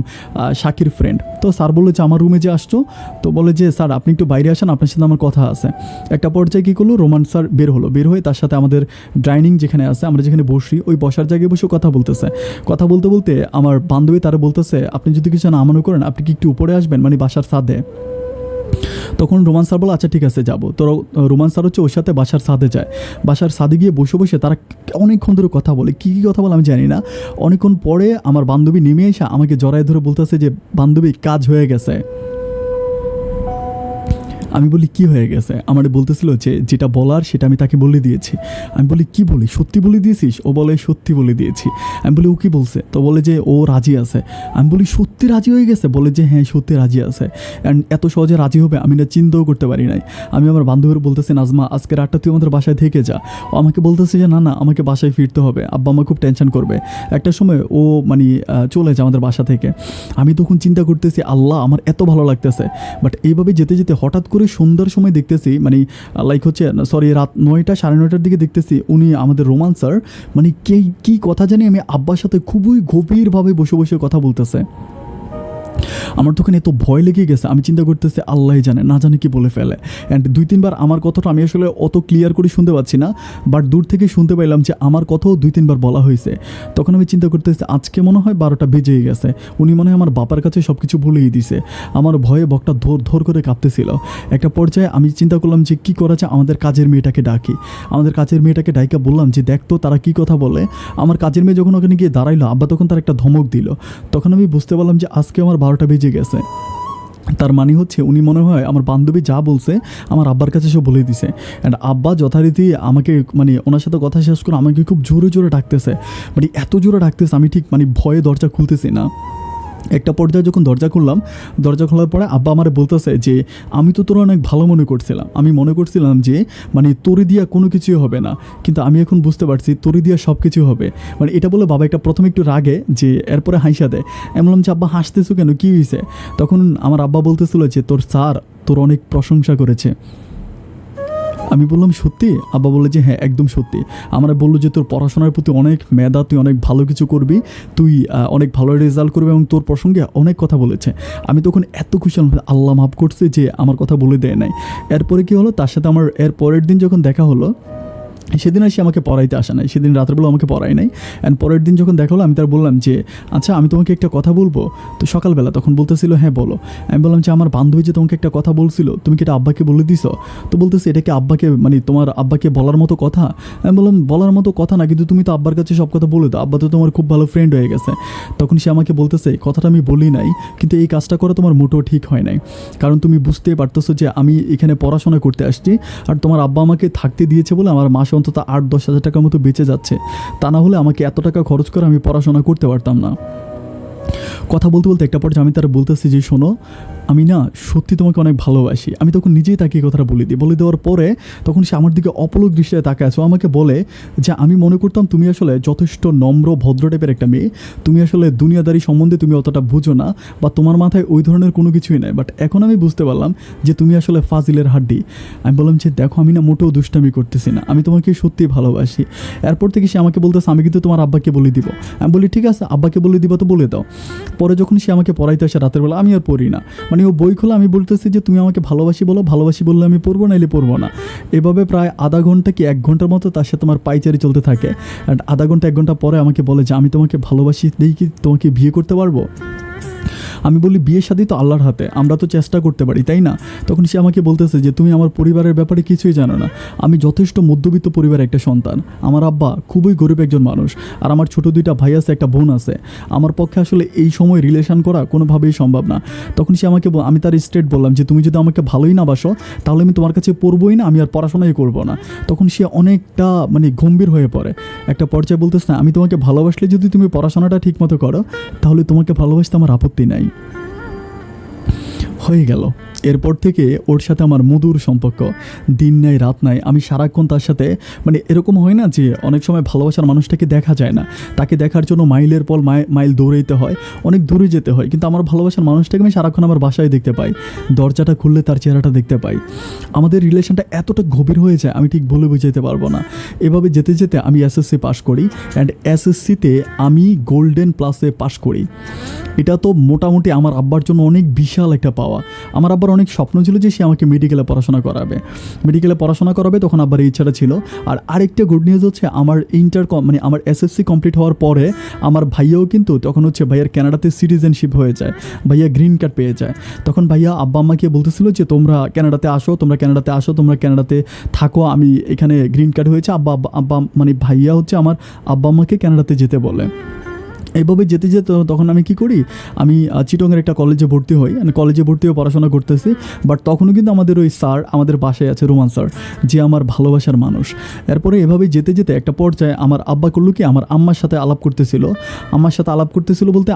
শাকির ফ্রেন্ড। তো স্যার বললো যে আমার রুমে যে আসছো, তো বলে যে স্যার আপনি একটু বাইরে আসেন, আপনার সাথে আমার কথা আছে। একটা পর্যায়ে কী করলো, রোমান স্যার বের হয়ে তার সাথে আমাদের ডাইনিং যেখানে আছে, আমরা যেখানে বসি ওই বসার জায়গায় বসে কথা বলতে বলতে আমার বান্ধবী তারা বলতেছে আপনি যদি কিছু না মনে করেন আপনি কি একটু উপরে আসবেন, মানে বাসার ছাদে। তখন রোমান স্যার বলে আচ্ছা ঠিক আছে যাবো। তো রোমান স্যার হচ্ছে ওর সাথে বাসার ছাদে যায়। বাসার ছাদে গিয়ে বসে তারা অনেকক্ষণ ধরে কথা বলে, কী কথা বলে আমি জানি না। অনেকক্ষণ পরে আমার বান্ধবী নেমে এসে আমাকে জড়ায় ধরে বলতেছে যে বান্ধবী কাজ হয়ে গেছে। আমি বলি কি হয়ে গেছে? আমার বলতেছিল যে যেটা বলার সেটা আমি তাকে বলে দিয়েছি। আমি বলি কি বলি, সত্যি বলে দিয়েছিস? ও বলে সত্যি বলে দিয়েছি। আমি বলি ও কি বলছে? তো বলে যে ও রাজি আছে। আমি বলি সত্যি রাজি হয়ে গেছে? বলে যে হ্যাঁ সত্যি রাজি আছে। অ্যান্ড এত সহজে রাজি হবে আমি না চিন্তাও করতে পারি নাই। আমি আমার বান্ধবীর বলতেছি নাজমা আজকে রাতটা তুই আমাদের বাসায় থেকে যা। ও আমাকে বলতেছে যে না না আমাকে বাসায় ফিরতে হবে, আব্বা আমার খুব টেনশন করবে। একটা সময় ও মানে চলে যায় আমাদের বাসা থেকে। আমি তখন চিন্তা করতেছি আল্লাহ আমার এত ভালো লাগতেছে। বাট এইভাবে যেতে যেতে হঠাৎ করে সন্ধ্যার সময় দেখতেছি মানে লাইক হচ্ছে সরি রাত 9টা 9:30টার দিকে দেখতেছি উনি আমাদের রোমান্সার মানে কী কথা জানি আমি আব্বার সাথে খুবই গভীরভাবে বসে বসে কথা বলতেছে। আমার তখন এত ভয় লেগে গেছে, আমি চিন্তা করতেছি আল্লাহ জানে না জানে কি বলে ফেলে। অ্যান্ড 2-3বার আমার কথাটা আমি আসলে অত ক্লিয়ার করে শুনতে পাচ্ছি না, বাট দূর থেকে শুনতে পাইলাম যে আমার কথাও 2-3বার বলা হয়েছে। তখন আমি চিন্তা করতেছি আজকে মনে হয় 12টা বেজেই গেছে, উনি মনে হয় আমার বাবার কাছে সব কিছু বলেই দিছে। আমার ভয়ে বকটা ধর করে কাঁপতেছিল। একটা পর্যায়ে আমি চিন্তা করলাম যে কী করা যায়, আমাদের কাজের মেয়েটাকে ডাকি। আমাদের কাজের মেয়েটাকে ডাইকা বললাম যে দেখতো তারা কী কথা বলে। আমার কাজের মেয়ে যখন ওখানে গিয়ে দাঁড়াইলো আব্বা তখন তার একটা ধমক দিল। তখন আমি বুঝতে পারলাম যে আজকে আমার 12টা বেজে গেছে। তার মানে হচ্ছে উনি মনে হয় আমার বান্ধবী যা বলছে আমার আব্বার কাছে সে বলে দিছে। অ্যান্ড আব্বা যথারীতি আমাকে মানে ওনার সাথে কথা শেষ করে আমাকে খুব জোরে জোরে ডাকতেছে, মানে এত জোরে ডাকতেছে আমি ঠিক মানে ভয়ে দরজা খুলতেছি না। একটা পর্যায়ে যখন দরজা খুললাম, দরজা খোলার পরে আব্বা আমারে বলতেছে যে আমি তো তোর অনেক ভালো মনে করছিলাম, আমি মনে করছিলাম যে মানে তোরে দিয়া কোনো কিছুই হবে না, কিন্তু আমি এখন বুঝতে পারছি তোরে দিয়া সব কিছু হবে। মানে এটা বলে বাবা একটা প্রথমে একটু রাগে যে এরপরে হাসা দেয়। আমি বললাম যে আব্বা হাসতেছো কেন, কী হয়েছে? তখন আমার আব্বা বলতেছিল যে তোর স্যার তোর অনেক প্রশংসা করেছে। আমি বললাম সত্যি? আব্বা বললো যে হ্যাঁ একদম সত্যি। আমরা বললো যে তোর পড়াশোনার প্রতি অনেক মেধা, তুই অনেক ভালো কিছু করবি, তুই অনেক ভালো রেজাল্ট করবি এবং তোর প্রসঙ্গে অনেক কথা বলেছে। আমি তখন এত খুশি হলাম, আল্লাহ মাফ করছে যে আমার কথা বলে দেয় নাই। এরপরে কী হলো, তার সাথে আমার এর পরের দিন যখন দেখা হলো, সেদিন আর সে আমাকে পড়াইতে আসে নাই, সেদিন রাত্রেবেলা আমাকে পড়াই নাই। অ্যান্ড পরের দিন যখন দেখা হলো আমি তার বললাম যে আচ্ছা আমি তোমাকে একটা কথা বলবো। তো সকালবেলা তখন বলতেছিল হ্যাঁ বলো। আমি বললাম যে আমার বান্ধবী যে তোমাকে একটা কথা বলছিল তুমি কি এটা আব্বাকে বলে দিছো? তো বলতেছে এটা কি আব্বাকে মানে তোমার আব্বাকে বলার মতো কথা? আমি বললাম বলার মতো কথা না, কিন্তু তুমি তো আব্বার কাছে সব কথা বলে দাও, আব্বা তো তোমার খুব ভালো ফ্রেন্ড হয়ে গেছে। তখন সে আমাকে বলতেছে কথাটা আমি বলি নাই, কিন্তু এই কাজটা করা তোমার মোটেও ঠিক হয় নাই, কারণ তুমি বুঝতেই পারতেছো যে আমি এখানে পড়াশোনা করতে আসছি, আর তোমার আব্বা আমাকে থাকতে দিয়েছে বলে আমার মাসে অন্তত 8-10 হাজার টাকার মতো বেঁচে যাচ্ছে। তা না হলে আমাকে এত টাকা খরচ করে আমি পড়াশোনা করতে পারতাম না। কথা বলতে বলতে একটা পর্যায়ে আমি তারা বলতেছি যে শোনো আমি না সত্যি তোমাকে অনেক ভালোবাসি। আমি তখন নিজেই তাকে এই কথাটা বলে দেওয়ার পরে তখন সে আমার দিকে অপলক দৃষ্টিতে তাকায় আছে। ও আমাকে বলে যে আমি মনে করতাম তুমি আসলে যথেষ্ট নম্র ভদ্র টাইপের একটা মেয়ে, তুমি আসলে দুনিয়াদারি সম্বন্ধে তুমি অতটা বুঝো না বা তোমার মাথায় ওই ধরনের কোনো কিছুই নাই, বাট এখন আমি বুঝতে পারলাম যে তুমি আসলে ফাজিলের হাড্ডি। আমি বললাম যে দেখো আমি না মোটেও দুষ্টামি করতেছি না, আমি তোমাকে সত্যিই ভালোবাসি। এরপর থেকে সে আমাকে বলতেছে আমি কিন্তু তোমার আব্বাকে বলে দিব। আমি বলি ঠিক আছে আব্বাকে বলে দিবা তো বলে দাও। পরে যখন সে আমাকে পড়াইতে আসে রাতের বেলা আমি আর পড়ি না, মানে ও বই খোলা আমি বলতেছি যে তুমি আমাকে ভালোবাসি বলো, ভালোবাসি বললে আমি পড়বো নাইলে পড়বো না। এভাবে প্রায় আধা ঘন্টা কি 1 ঘন্টার মতো তার সাথে আমার পাইচারি চলতে থাকে। অ্যান্ড আধা ঘন্টা 1 ঘন্টা পরে আমাকে বলে যে আমি তোমাকে ভালোবাসি দিয়ে কি তোমাকে বিয়ে করতে পারবো? আমি বলি বিয়ে শাদী তো আল্লাহর হাতে, আমরা তো চেষ্টা করতে পারি তাই না? তখন সে আমাকে বলতেছে যে তুমি আমার পরিবারের ব্যাপারে কিছুই জানো না, আমি যথেষ্ট মধ্যবিত্ত পরিবারের একটা সন্তান, আমার আব্বা খুবই গরিব একজন মানুষ, আর আমার ছোটো 2টা ভাই আছে, একটা বোন আছে, আমার পক্ষে আসলে এই সময় রিলেশন করা কোনোভাবেই সম্ভব না। তখন সে আমাকে আমি তার স্ট্রেট বললাম যে তুমি যদি আমাকে ভালোই না বাসো তাহলে আমি তোমার কাছে পড়বোই না, আমি আর পড়াশোনাই করবো না। তখন সে অনেকটা মানে গম্ভীর হয়ে পড়ে। একটা পর্যায়ে বলতেছে না আমি তোমাকে ভালোবাসলে যদি তুমি পড়াশোনাটা ঠিক মতো করো তাহলে তোমাকে ভালোবাসতে আমার আপত্তি নাই। হয়ে গেল। এরপর থেকে ওর সাথে আমার মধুর সম্পর্ক, দিন নাই রাত নাই, আমি সারাক্ষণ তার সাথে মানে এরকম হয় না যে অনেক সময় ভালোবাসার মানুষটাকে দেখা যায় না, তাকে দেখার জন্য মাইলের পর মাইল দৌড়াইতে হয়, অনেক দূরে যেতে হয়, কিন্তু আমার ভালোবাসার মানুষটাকে আমি সারাক্ষণ আমার বাসায় দেখতে পাই, দরজাটা খুললে তার চেহারাটা দেখতে পাই। আমাদের রিলেশনটা এতটা গভীর হয়ে যায় আমি ঠিক বলে বুঝাইতে পারবো না। এভাবে যেতে যেতে আমি এসএসসি পাস করি, অ্যান্ড এসএসসিতে আমি গোল্ডেন প্লাসে পাস করি। এটা তো মোটামুটি আমার আব্বার জন্য অনেক বিশাল একটা পাওয়া। আমার আব্বার অনেক স্বপ্ন ছিল যে সে আমাকে মেডিকেলে পড়াশোনা করাবে, তখন আব্বার এই ইচ্ছাটা ছিল। আর আরেকটা গুড নিউজ হচ্ছে আমার মানে আমার এসএসসি কমপ্লিট হওয়ার পরে আমার ভাইয়াও কিন্তু তখন হচ্ছে ভাইয়ার কানাডাতে সিটিজেনশিপ হয়ে যায়, ভাইয়া গ্রিন কার্ড পেয়ে যায়। তখন ভাইয়া আব্বা আম্মাকে বলতেছিল যে তোমরা কানাডাতে আসো, তোমরা কানাডাতে থাকো, আমি এখানে গ্রিন কার্ড হয়েছে। আব্বা মানে ভাইয়া হচ্ছে আমার আব্বা আম্মাকে কানাডাতে যেতে বলে। এইভাবে যেতে যেতে তখন আমি কি করি, আমি চিটংয়ের একটা কলেজে ভর্তি হই, আমি কলেজে ভর্তি হয়ে পড়াশোনা করতেছি। বাট তখনও কিন্তু আমাদের ওই স্যার আমাদের বাসায় আছে, রোমান স্যার, যে আমার ভালোবাসার মানুষ। এরপরে এভাবেই যেতে যেতে একটা পর্যায়ে আমার আব্বা করলো কি, আমার আম্মার সাথে আলাপ করতেছিল। আম্মার সাথে আলাপ করতেছিল বলতে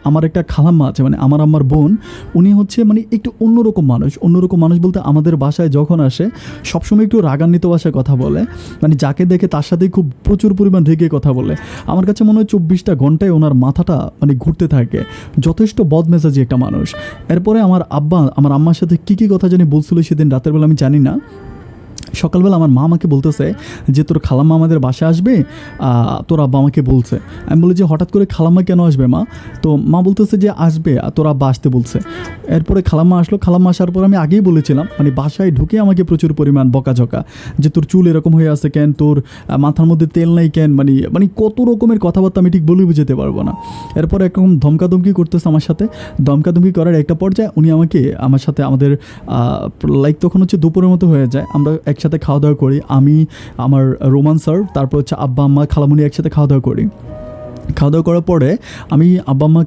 আমার একটা খালাম্মা আছে, মানে আমার আম্মার বোন, উনি হচ্ছে মানে একটু অন্যরকম মানুষ। অন্যরকম মানুষ বলতে আমাদের বাসায় যখন আসে সবসময় একটু রাগান্বিত ভাষায় কথা বলে, মানে যাকে দেখে তার সাথেই খুব প্রচুর পরিমাণ রেগে কথা বলে। আমার কাছে মনে হয় 24টা ঘন্টায় ওনার মাথাটা মানে ঘুরতে থাকে, যথেষ্ট বদমেজাজি একটা মানুষ। এরপরে আমার আব্বা আমার আম্মার সাথে কী কথা জানি বলছিল সেদিন রাতের বেলা, আমি জানি না। সকালবেলা আমার মা আমাকে বলতেছে যে তোর খালাম্মা আমাদের বাসায় আসবে, তোর আব্বা আমাকে বলছে। আমি বলি যে হঠাৎ করে খালাম্মা কেন আসবে মা? তো মা বলতেছে যে আসবে, তোর আব্বা আসতে বলছে। এরপরে খালাম্মা আসলো। খালাম্মা আসার পর আমি আগেই বলেছিলাম, মানে বাসায় ঢুকে আমাকে প্রচুর পরিমাণ বকাঝকা, যে তোর চুল এরকম হয়ে আছে কেন, তোর মাথার মধ্যে তেল নাই কেন, মানে কত রকমের কথাবার্তা আমি ঠিক বলে বুঝাতে পারবো না। এরপর একরকম ধমকাধমকি করতেছে আমার সাথে। ধমকাধমকি করার একটা পর্যায়ে উনি আমার সাথে আমাদের লাইক তখন হচ্ছে দুপুরের মতো হয়ে যায়, আমরা একসাথে খাওয়া দাওয়া করি, আমি, আমার রোমান স্যার, তারপর হচ্ছে আব্বা আম্মা খালামুনি একসাথে খাওয়া দাওয়া করি। খাওয়া দাওয়া করার পরে আমি আব্বা আম্মা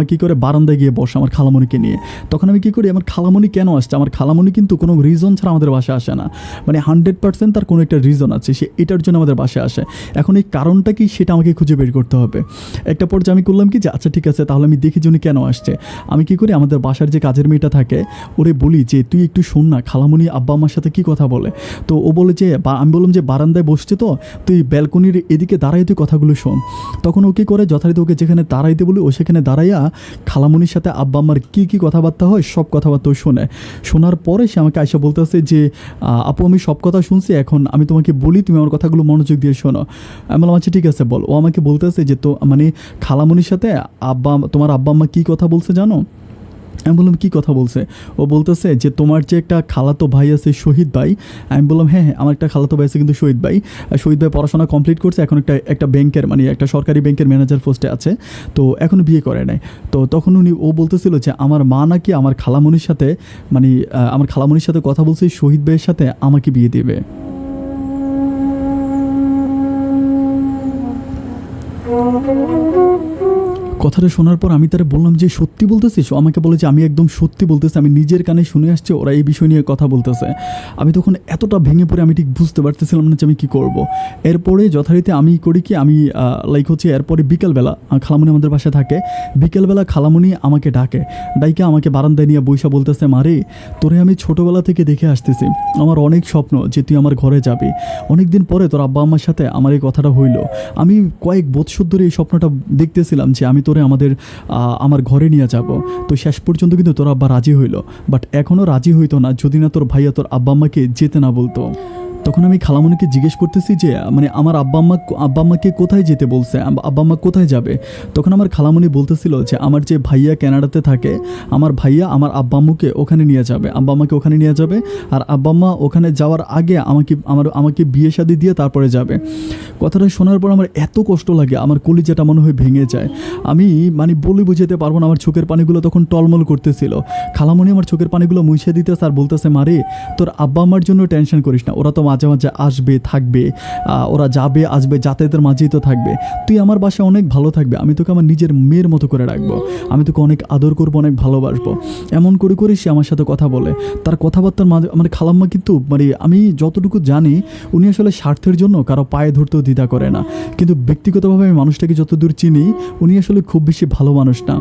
কী করে বারান্দায় গিয়ে বসে আমার খালামণিকে নিয়ে। তখন আমি কী করি, আমার খালামণি কেন আসছে, আমার খালামণি কিন্তু কোনো রিজন ছাড়া আমাদের বাসায় আসে না, মানে 100% তার কোনো একটা রিজন আছে, সে এটার জন্য আমাদের বাসায় আসে। এখন এই কারণটা কি সেটা আমাকে খুঁজে বের করতে হবে। একটা পর্যায়ে আমি করলাম কি যে আচ্ছা ঠিক আছে, তাহলে আমি দেখি যে উনি কেন আসছে। আমি কী করি, আমাদের বাসার যে কাজের মেয়েটা থাকে ওরে বলি যে তুই একটু শোন না খালামণি আব্বা আমার সাথে কী কথা বলে। তো ও বলে যে আমি বললাম যে বারান্দায় বসছে, তো তুই ব্যালকনির এদিকে দাঁড়াই তুই কথাগুলো শোন। তখন ও কী করে, যথারীতি ওকে যেখানে দাঁড়াইতে বলি ও সেখানে দাঁড়াইয়া খালামণির সাথে আব্বা আমার কী কথাবার্তা হয় সব কথাবার্তাও শোনে। শোনার পরে সে আমাকে আইসা বলতেছে যে আপু আমি সব কথা শুনছি, এখন আমি তোমাকে বলি তুমি আমার কথাগুলো মনোযোগ দিয়ে শোনো। আমি বললাম আচ্ছা ঠিক আছে বল। ও আমাকে বলতেছে যে তো মানে খালামণির সাথে তোমার আব্বা আম্মা কী কথা বলছে জানো? আমি বললাম কী কথা বলছে? ও বলতেছে যে তোমার যে একটা খালাতো ভাই আছে শহীদ ভাই। আমি বললাম হ্যাঁ আমার একটা খালাতো ভাই আছে কিন্তু শহীদ ভাই পড়াশোনা কমপ্লিট করছে, এখন একটা ব্যাংকের মানে একটা সরকারি ব্যাংকের ম্যানেজার পোস্টে আছে, তো এখনও বিয়ে করে নাই। তো তখন ও বলতেছিল যে আমার মা নাকি আমার খালামণির সাথে আমার খালামণির সাথে কথা বলছে শহীদ ভাইয়ের সাথে আমাকে বিয়ে দেবে। কথাটা শোনার পর আমি তারা বললাম যে সত্যি বলতেছিস? ও আমাকে বলে যে আমি একদম সত্যি বলতেছি, আমি নিজের কানে শুনে আসছি ওরা এই বিষয় নিয়ে কথা বলতেছে। আমি তখন এতটা ভেঙে পড়ে আমি ঠিক বুঝতে পারতেছিলাম না যে আমি কী করব। এরপরে যথারীতি আমি করি কি, আমি লাইক হচ্ছে এরপরে বিকেলবেলা খালামণি আমাদের বাসায় থাকে, বিকেলবেলা খালামণি আমাকে ডাইকে আমাকে বারান্দায় নিয়ে বৈশা বলতেছে মারে তোরে আমি ছোটোবেলা থেকে দেখে আসতেছি, আমার অনেক স্বপ্ন যে তুই আমার ঘরে যাবি, অনেক দিন পরে তোর আব্বা আম্মার সাথে আমার এই কথাটা হইল, আমি কয়েক বৎসর ধরে এই স্বপ্নটা দেখতেছিলাম যে আমি তোরে আমার ঘরে নিয়ে যাব। তো শেষ পর্যন্ত কিন্তু তোর আব্বা রাজি হইল, বাট এখনও রাজি হইতো না যদি না তোর ভাইয়া তোর আব্বা আম্মাকে যেতে না বলতো। তখন আমি খালামণিকে জিজ্ঞেস করতেছি যে মানে আমার আব্বা আম্মাকে কোথায় যেতে বলছে, আব্বা আম্মা কোথায় যাবে? তখন আমার খালামণি বলতেছিল যে আমার যে ভাইয়া কানাডাতে থাকে, আমার ভাইয়া আমার আব্বা আম্মুকে ওখানে নিয়ে যাবে, আব্বা আম্মাকে ওখানে নিয়ে যাবে, আর আব্বা আম্মা ওখানে যাওয়ার আগে আমাকে বিয়ে শাদী দিয়ে তারপরে যাবে। কথাটা শোনার পর আমার এত কষ্ট লাগে, আমার কলিজাটা মনে হয় ভেঙে যায়। আমি মানে বলে বুঝাতে পারবো না, আমার চোখের পানিগুলো তখন টলমল করতেছিল। খালামণি আমার চোখের পানিগুলো মুছে দিতে স্যার বলতেছে মারে তোর আব্বা আম্মার জন্য টেনশন করিস না, ওরা তো মাঝে মাঝে আসবে থাকবে, ওরা যাবে আসবে যাতায়াতের মাঝেই তো থাকবে, তুই আমার বাসায় অনেক ভালো থাকবে, আমি তোকে আমার নিজের মেয়ের মতো করে রাখবো, আমি তোকে অনেক আদর করবো, অনেক ভালোবাসবো। এমন করে সে আমার সাথে কথা বলে। তার কথাবার্তার মাঝে মানে খালাম্মা কিন্তু মানে আমি যতটুকু জানি উনি আসলে স্বার্থের জন্য কারো পায়ে ধরতেও দ্বিধা করে না, কিন্তু ব্যক্তিগতভাবে আমি মানুষটাকে যতদূর চিনি উনি আসলে খুব বেশি ভালো মানুষ না।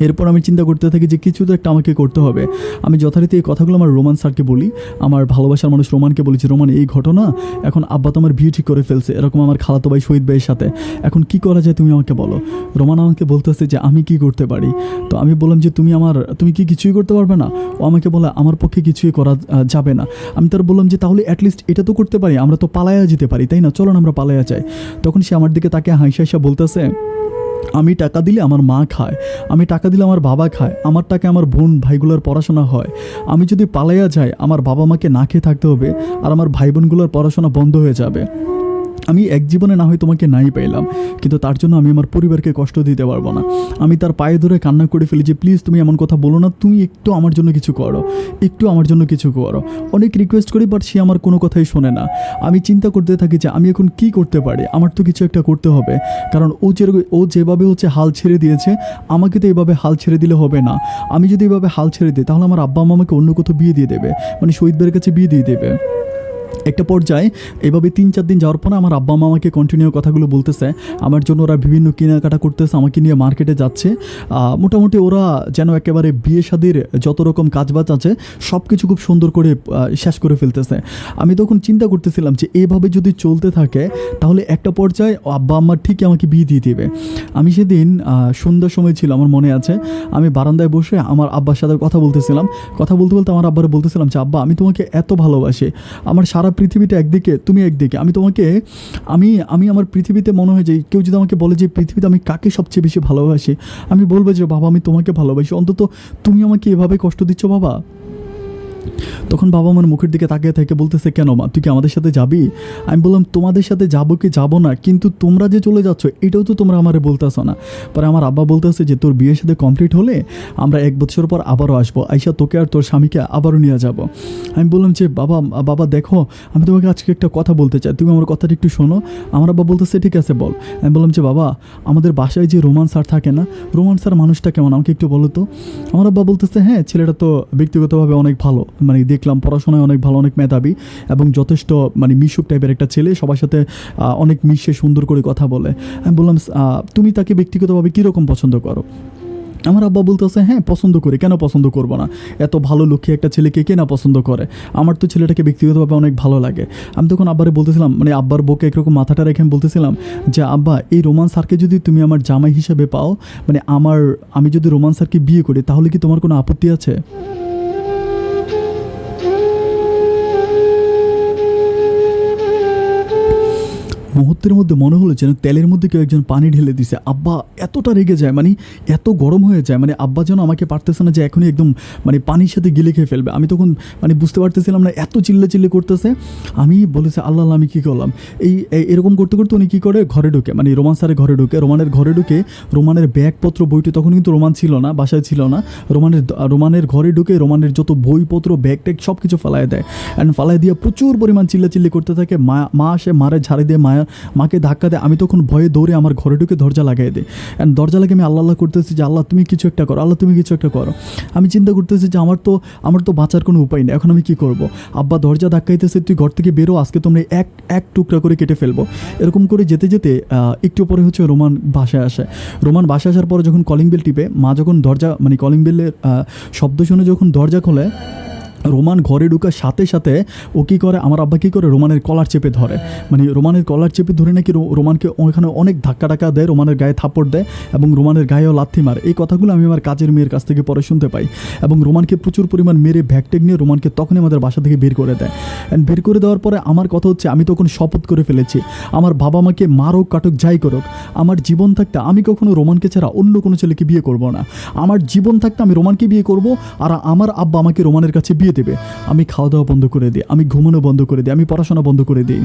এরপর আমি চিন্তা করতে থাকি যে কিছু তো একটা আমাকে করতে হবে। আমি যথারীতি এই কথাগুলো আমার রোমান স্যারকে বলি, আমার ভালোবাসার মানুষ রোমানকে বলেছি, রোমান এই ঘটনা, এখন আব্বা তো আমার বিয়ে ঠিক করে ফেলছে এরকম আমার খালাতো ভাই শহীদ ভাইয়ের সাথে, এখন কি করা যায় তুমি আমাকে বলো। রোমান আমাকে বলতেছে যে আমি কি করতে পারি। তো আমি বললাম যে তুমি কি কিছুই করতে পারবে না? ও আমাকে বলে আমার পক্ষে কিছুই করা যাবে না। আমি তার বললাম যে তাহলে অ্যাটলিস্ট এটা তো করতে পারি, আমরা তো পালায়া যেতে পারি তাই না, চলো না আমরা পালায়া যাই। তখন সে আমার দিকে তাকে হাসা বলতেছে আমি টাকা দিলে আমার মা খায়, আমি টাকা দিলে আমার বাবা খায়, আমার টাকা আমার বোন ভাইগুলোর পড়াশোনা হয়, আমি যদি পালাইয়া যাই আমার বাবা মাকে না খেয়ে থাকতে হবে আর আমার ভাই বোনগুলোর পড়াশোনা বন্ধ হয়ে যাবে। আমি এক জীবনে না হয় তোমাকে নাই পাইলাম, কিন্তু তার জন্য আমি আমার পরিবারকে কষ্ট দিতে পারবো না। আমি তার পায়ে ধরে কান্না করে ফেলি যে প্লিজ তুমি এমন কথা বলো না, তুমি একটু আমার জন্য কিছু করো, একটু আমার জন্য কিছু করো। অনেক রিকোয়েস্ট করি, বাট সে আমার কোনো কথাই শোনে না। আমি চিন্তা করতে থাকি যে আমি এখন কি করতে পারি, আমার তো কিছু একটা করতে হবে, কারণ ও যেভাবে হচ্ছে হাল ছেড়ে দিয়েছে, আমাকে তো এভাবে হাল ছেড়ে দিলে হবে না। আমি যদি এভাবে হাল ছেড়ে দিই তাহলে আমার আব্বা আম্মা আমাকে অন্য কোথাও বিয়ে দিয়ে দেবে, মানে শহীদ ভাইয়ের কাছে বিয়ে দিয়ে দেবে। একটা পর্যায়ে এভাবে 3-4 দিন যাওয়ার পরে আমার আব্বা মা আমাকে কন্টিনিউ কথাগুলো বলতেছে, আমার জন্য ওরা বিভিন্ন কেনাকাটা করতেছে, আমাকে নিয়ে মার্কেটে যাচ্ছে। মোটামুটি ওরা যেন একেবারে বিয়ে শাদির যত রকম কাজবাজ আছে সব কিছু খুব সুন্দর করে শেষ করে ফেলতেছে। আমি তখন চিন্তা করতেছিলাম যে এভাবে যদি চলতে থাকে তাহলে একটা পর্যায়ে আব্বা আম্মার ঠিকই আমাকে বিয়ে দিয়ে দেবে। আমি সেদিন সন্ধ্যার সময় ছিল, আমার মনে আছে, আমি বারান্দায় বসে আমার আব্বার সাথে কথা বলতেছিলাম। কথা বলতে বলতে আমার আব্বারে বলতেছিলাম যে আব্বা আমি তোমাকে এত ভালোবাসি, আমার সারা পৃথিবীটা একদিকে, তুমি একদিকে, আমি তোমাকে আমি আমার পৃথিবীতে মনে হয় যে কেউ যদি আমাকে বলে যে পৃথিবীতে আমি কাকে সবচেয়ে বেশি ভালোবাসি, আমি বলবো যে বাবা আমি তোমাকে ভালোবাসি, অন্তত তুমি আমাকে এভাবে কষ্ট দিচ্ছ বাবা। তখন বাবা আমার মুখের দিকে তাকিয়ে থেকে বলতেছে কেন মা, তুই কি আমাদের সাথে যাবি? আমি বললাম তোমাদের সাথে যাবো কি যাবো না, কিন্তু তোমরা যে চলে যাচ্ছ এটাও তো তোমরা আমারে বলতেছো না। পরে আমার আব্বা বলতেছে যে তোর বিয়ের সাথে কমপ্লিট হলে আমরা 1 বছর পর আবারও আসবো, আইসা তোকে আর তোর স্বামীকে আবারও নিয়ে যাব। আমি বললাম যে বাবা দেখো, আমি তোমাকে আজকে একটা কথা বলতে চাই, তুমি আমার কথাটা একটু শোনো। আমার আব্বা বলতেছে ঠিক আছে বল। আমি বললাম যে বাবা আমাদের বাসায় যে রোমান স্যার থাকে না, রোমান স্যার মানুষটা কেমন আমাকে একটু বলো তো। আমার আব্বা বলতেছে হ্যাঁ ছেলেটা তো ব্যক্তিগতভাবে অনেক ভালো, মানে দেখলাম পড়াশোনায় অনেক ভালো, অনেক মেধাবী এবং যথেষ্ট মানে মিশুক টাইপের একটা ছেলে, সবার সাথে অনেক মিশে সুন্দর করে কথা বলে। আমি বললাম তুমি তাকে ব্যক্তিগতভাবে কীরকম পছন্দ করো? আমার আব্বা বলতেছে হ্যাঁ পছন্দ করি, কেন পছন্দ করবো না, এত ভালো লক্ষ্মী একটা ছেলেকে কে না পছন্দ করে, আমার তো ছেলেটাকে ব্যক্তিগতভাবে অনেক ভালো লাগে। আমি তখন আব্বারে বলতেছিলাম, মানে আব্বার বুকে একরকম মাথাটা রেখে আমি বলতেছিলাম যে আব্বা এই রোমান স্যারকে যদি তুমি আমার জামাই হিসেবে পাও, মানে আমি যদি রোমান স্যারকে বিয়ে করি তাহলে কি তোমার কোনো আপত্তি আছে? মুহূর্তের মধ্যে মনে হলো যেন তেলের মধ্যে কেউ একজন পানি ঢেলে দিছে। আব্বা এতটা রেগে যায়, মানে এত গরম হয়ে যায়, মানে আব্বা যেন আমাকে পারতেছে না যে এখনই একদম মানে পানির সাথে গিলে খেয়ে ফেলবে। আমি তখন মানে বুঝতে পারতেছিলাম না, এত চিল্লে করতেছে। আমি বলেছি আল্লাহ আমি কী করলাম। এরকম করতে করতে উনি কী করে ঘরে ঢুকে, মানে রোমান স্যারের ঘরে ঢুকে, রোমানের ঘরে ঢুকে রোমানের ব্যাগপত্র বইটি, তখন কিন্তু রোমান ছিল না, বাসায় ছিল না, রোমানের ঘরে ঢুকে রোমানের যত বইপত্র ব্যাগ ট্যাগ সব কিছু ফালায় দেয়। অ্যান্ড ফালায় দিয়ে প্রচুর পরিমাণ চিল্লে করতে থাকে। মা আসে, মারে ঝাড়ি দিয়ে মাকে ধাক্কা দেয়। আমি তখন ভয়ে দৌড়ে আমার ঘরে ঢুকে দরজা লাগাই দিই। অ্যান্ড দরজা লাগিয়ে আমি আল্লাহ করতেছি যে আল্লাহ তুমি কিছু একটা করো, আল্লাহ তুমি কিছু একটা করো। আমি চিন্তা করতেছি যে আমার তো বাঁচার কোনো উপায় নেই, এখন আমি কী করব। আব্বা দরজা ধাক্কাইতেছে, তুই ঘর থেকে বেরো, আজকে তোমরা এক টুকরা করে কেটে ফেলবো। এরকম করে যেতে যেতে একটু পরে হচ্ছে রোমান বাসায় আসে। রোমান বাসায় আসার পরে যখন কলিং বেল টিপে, মা যখন দরজা মানে কলিং বেলের শব্দ শুনে যখন দরজা খোলে, রোমান ঘরে ঢুকার সাথে সাথে ও কী করে, আমার আব্বা কী করে রোমানের কলার চেপে ধরে, মানে রোমানের কলার চেপে ধরে নাকি রোমানকে ওখানে অনেক ধাক্কা দেয়, রোমানের গায়ে থাপ্পড় দেয় এবং রোমানের গায়েও লাথি মারে। এই কথাগুলো আমি আমার কাজের মেয়ের কাছ থেকে পরে শুনতে পাই এবং রোমানকে প্রচুর পরিমাণ মেরে ভ্যাকটেক নিয়ে রোমানকে তখনই আমাদের বাসা থেকে বের করে দেয়। অ্যান্ড বের করে দেওয়ার পরে আমার কথা হচ্ছে আমি তখন শপথ করে ফেলেছি, আমার বাবা মাকে মারুক কাটুক যাই করুক, আমার জীবন থাকতে আমি কখনো রোমানকে ছাড়া অন্য কোনো ছেলেকে বিয়ে করব না। আমার জীবন থাকতে আমি রোমানকে বিয়ে করব আর আমার আব্বা আমাকে রোমানের কাছে বিয়ে দেবে। আমি খাওয়া দাওয়া বন্ধ করে দিই, আমি ঘুমানো বন্ধ করে দিই, আমি পড়াশোনা বন্ধ করে দিই।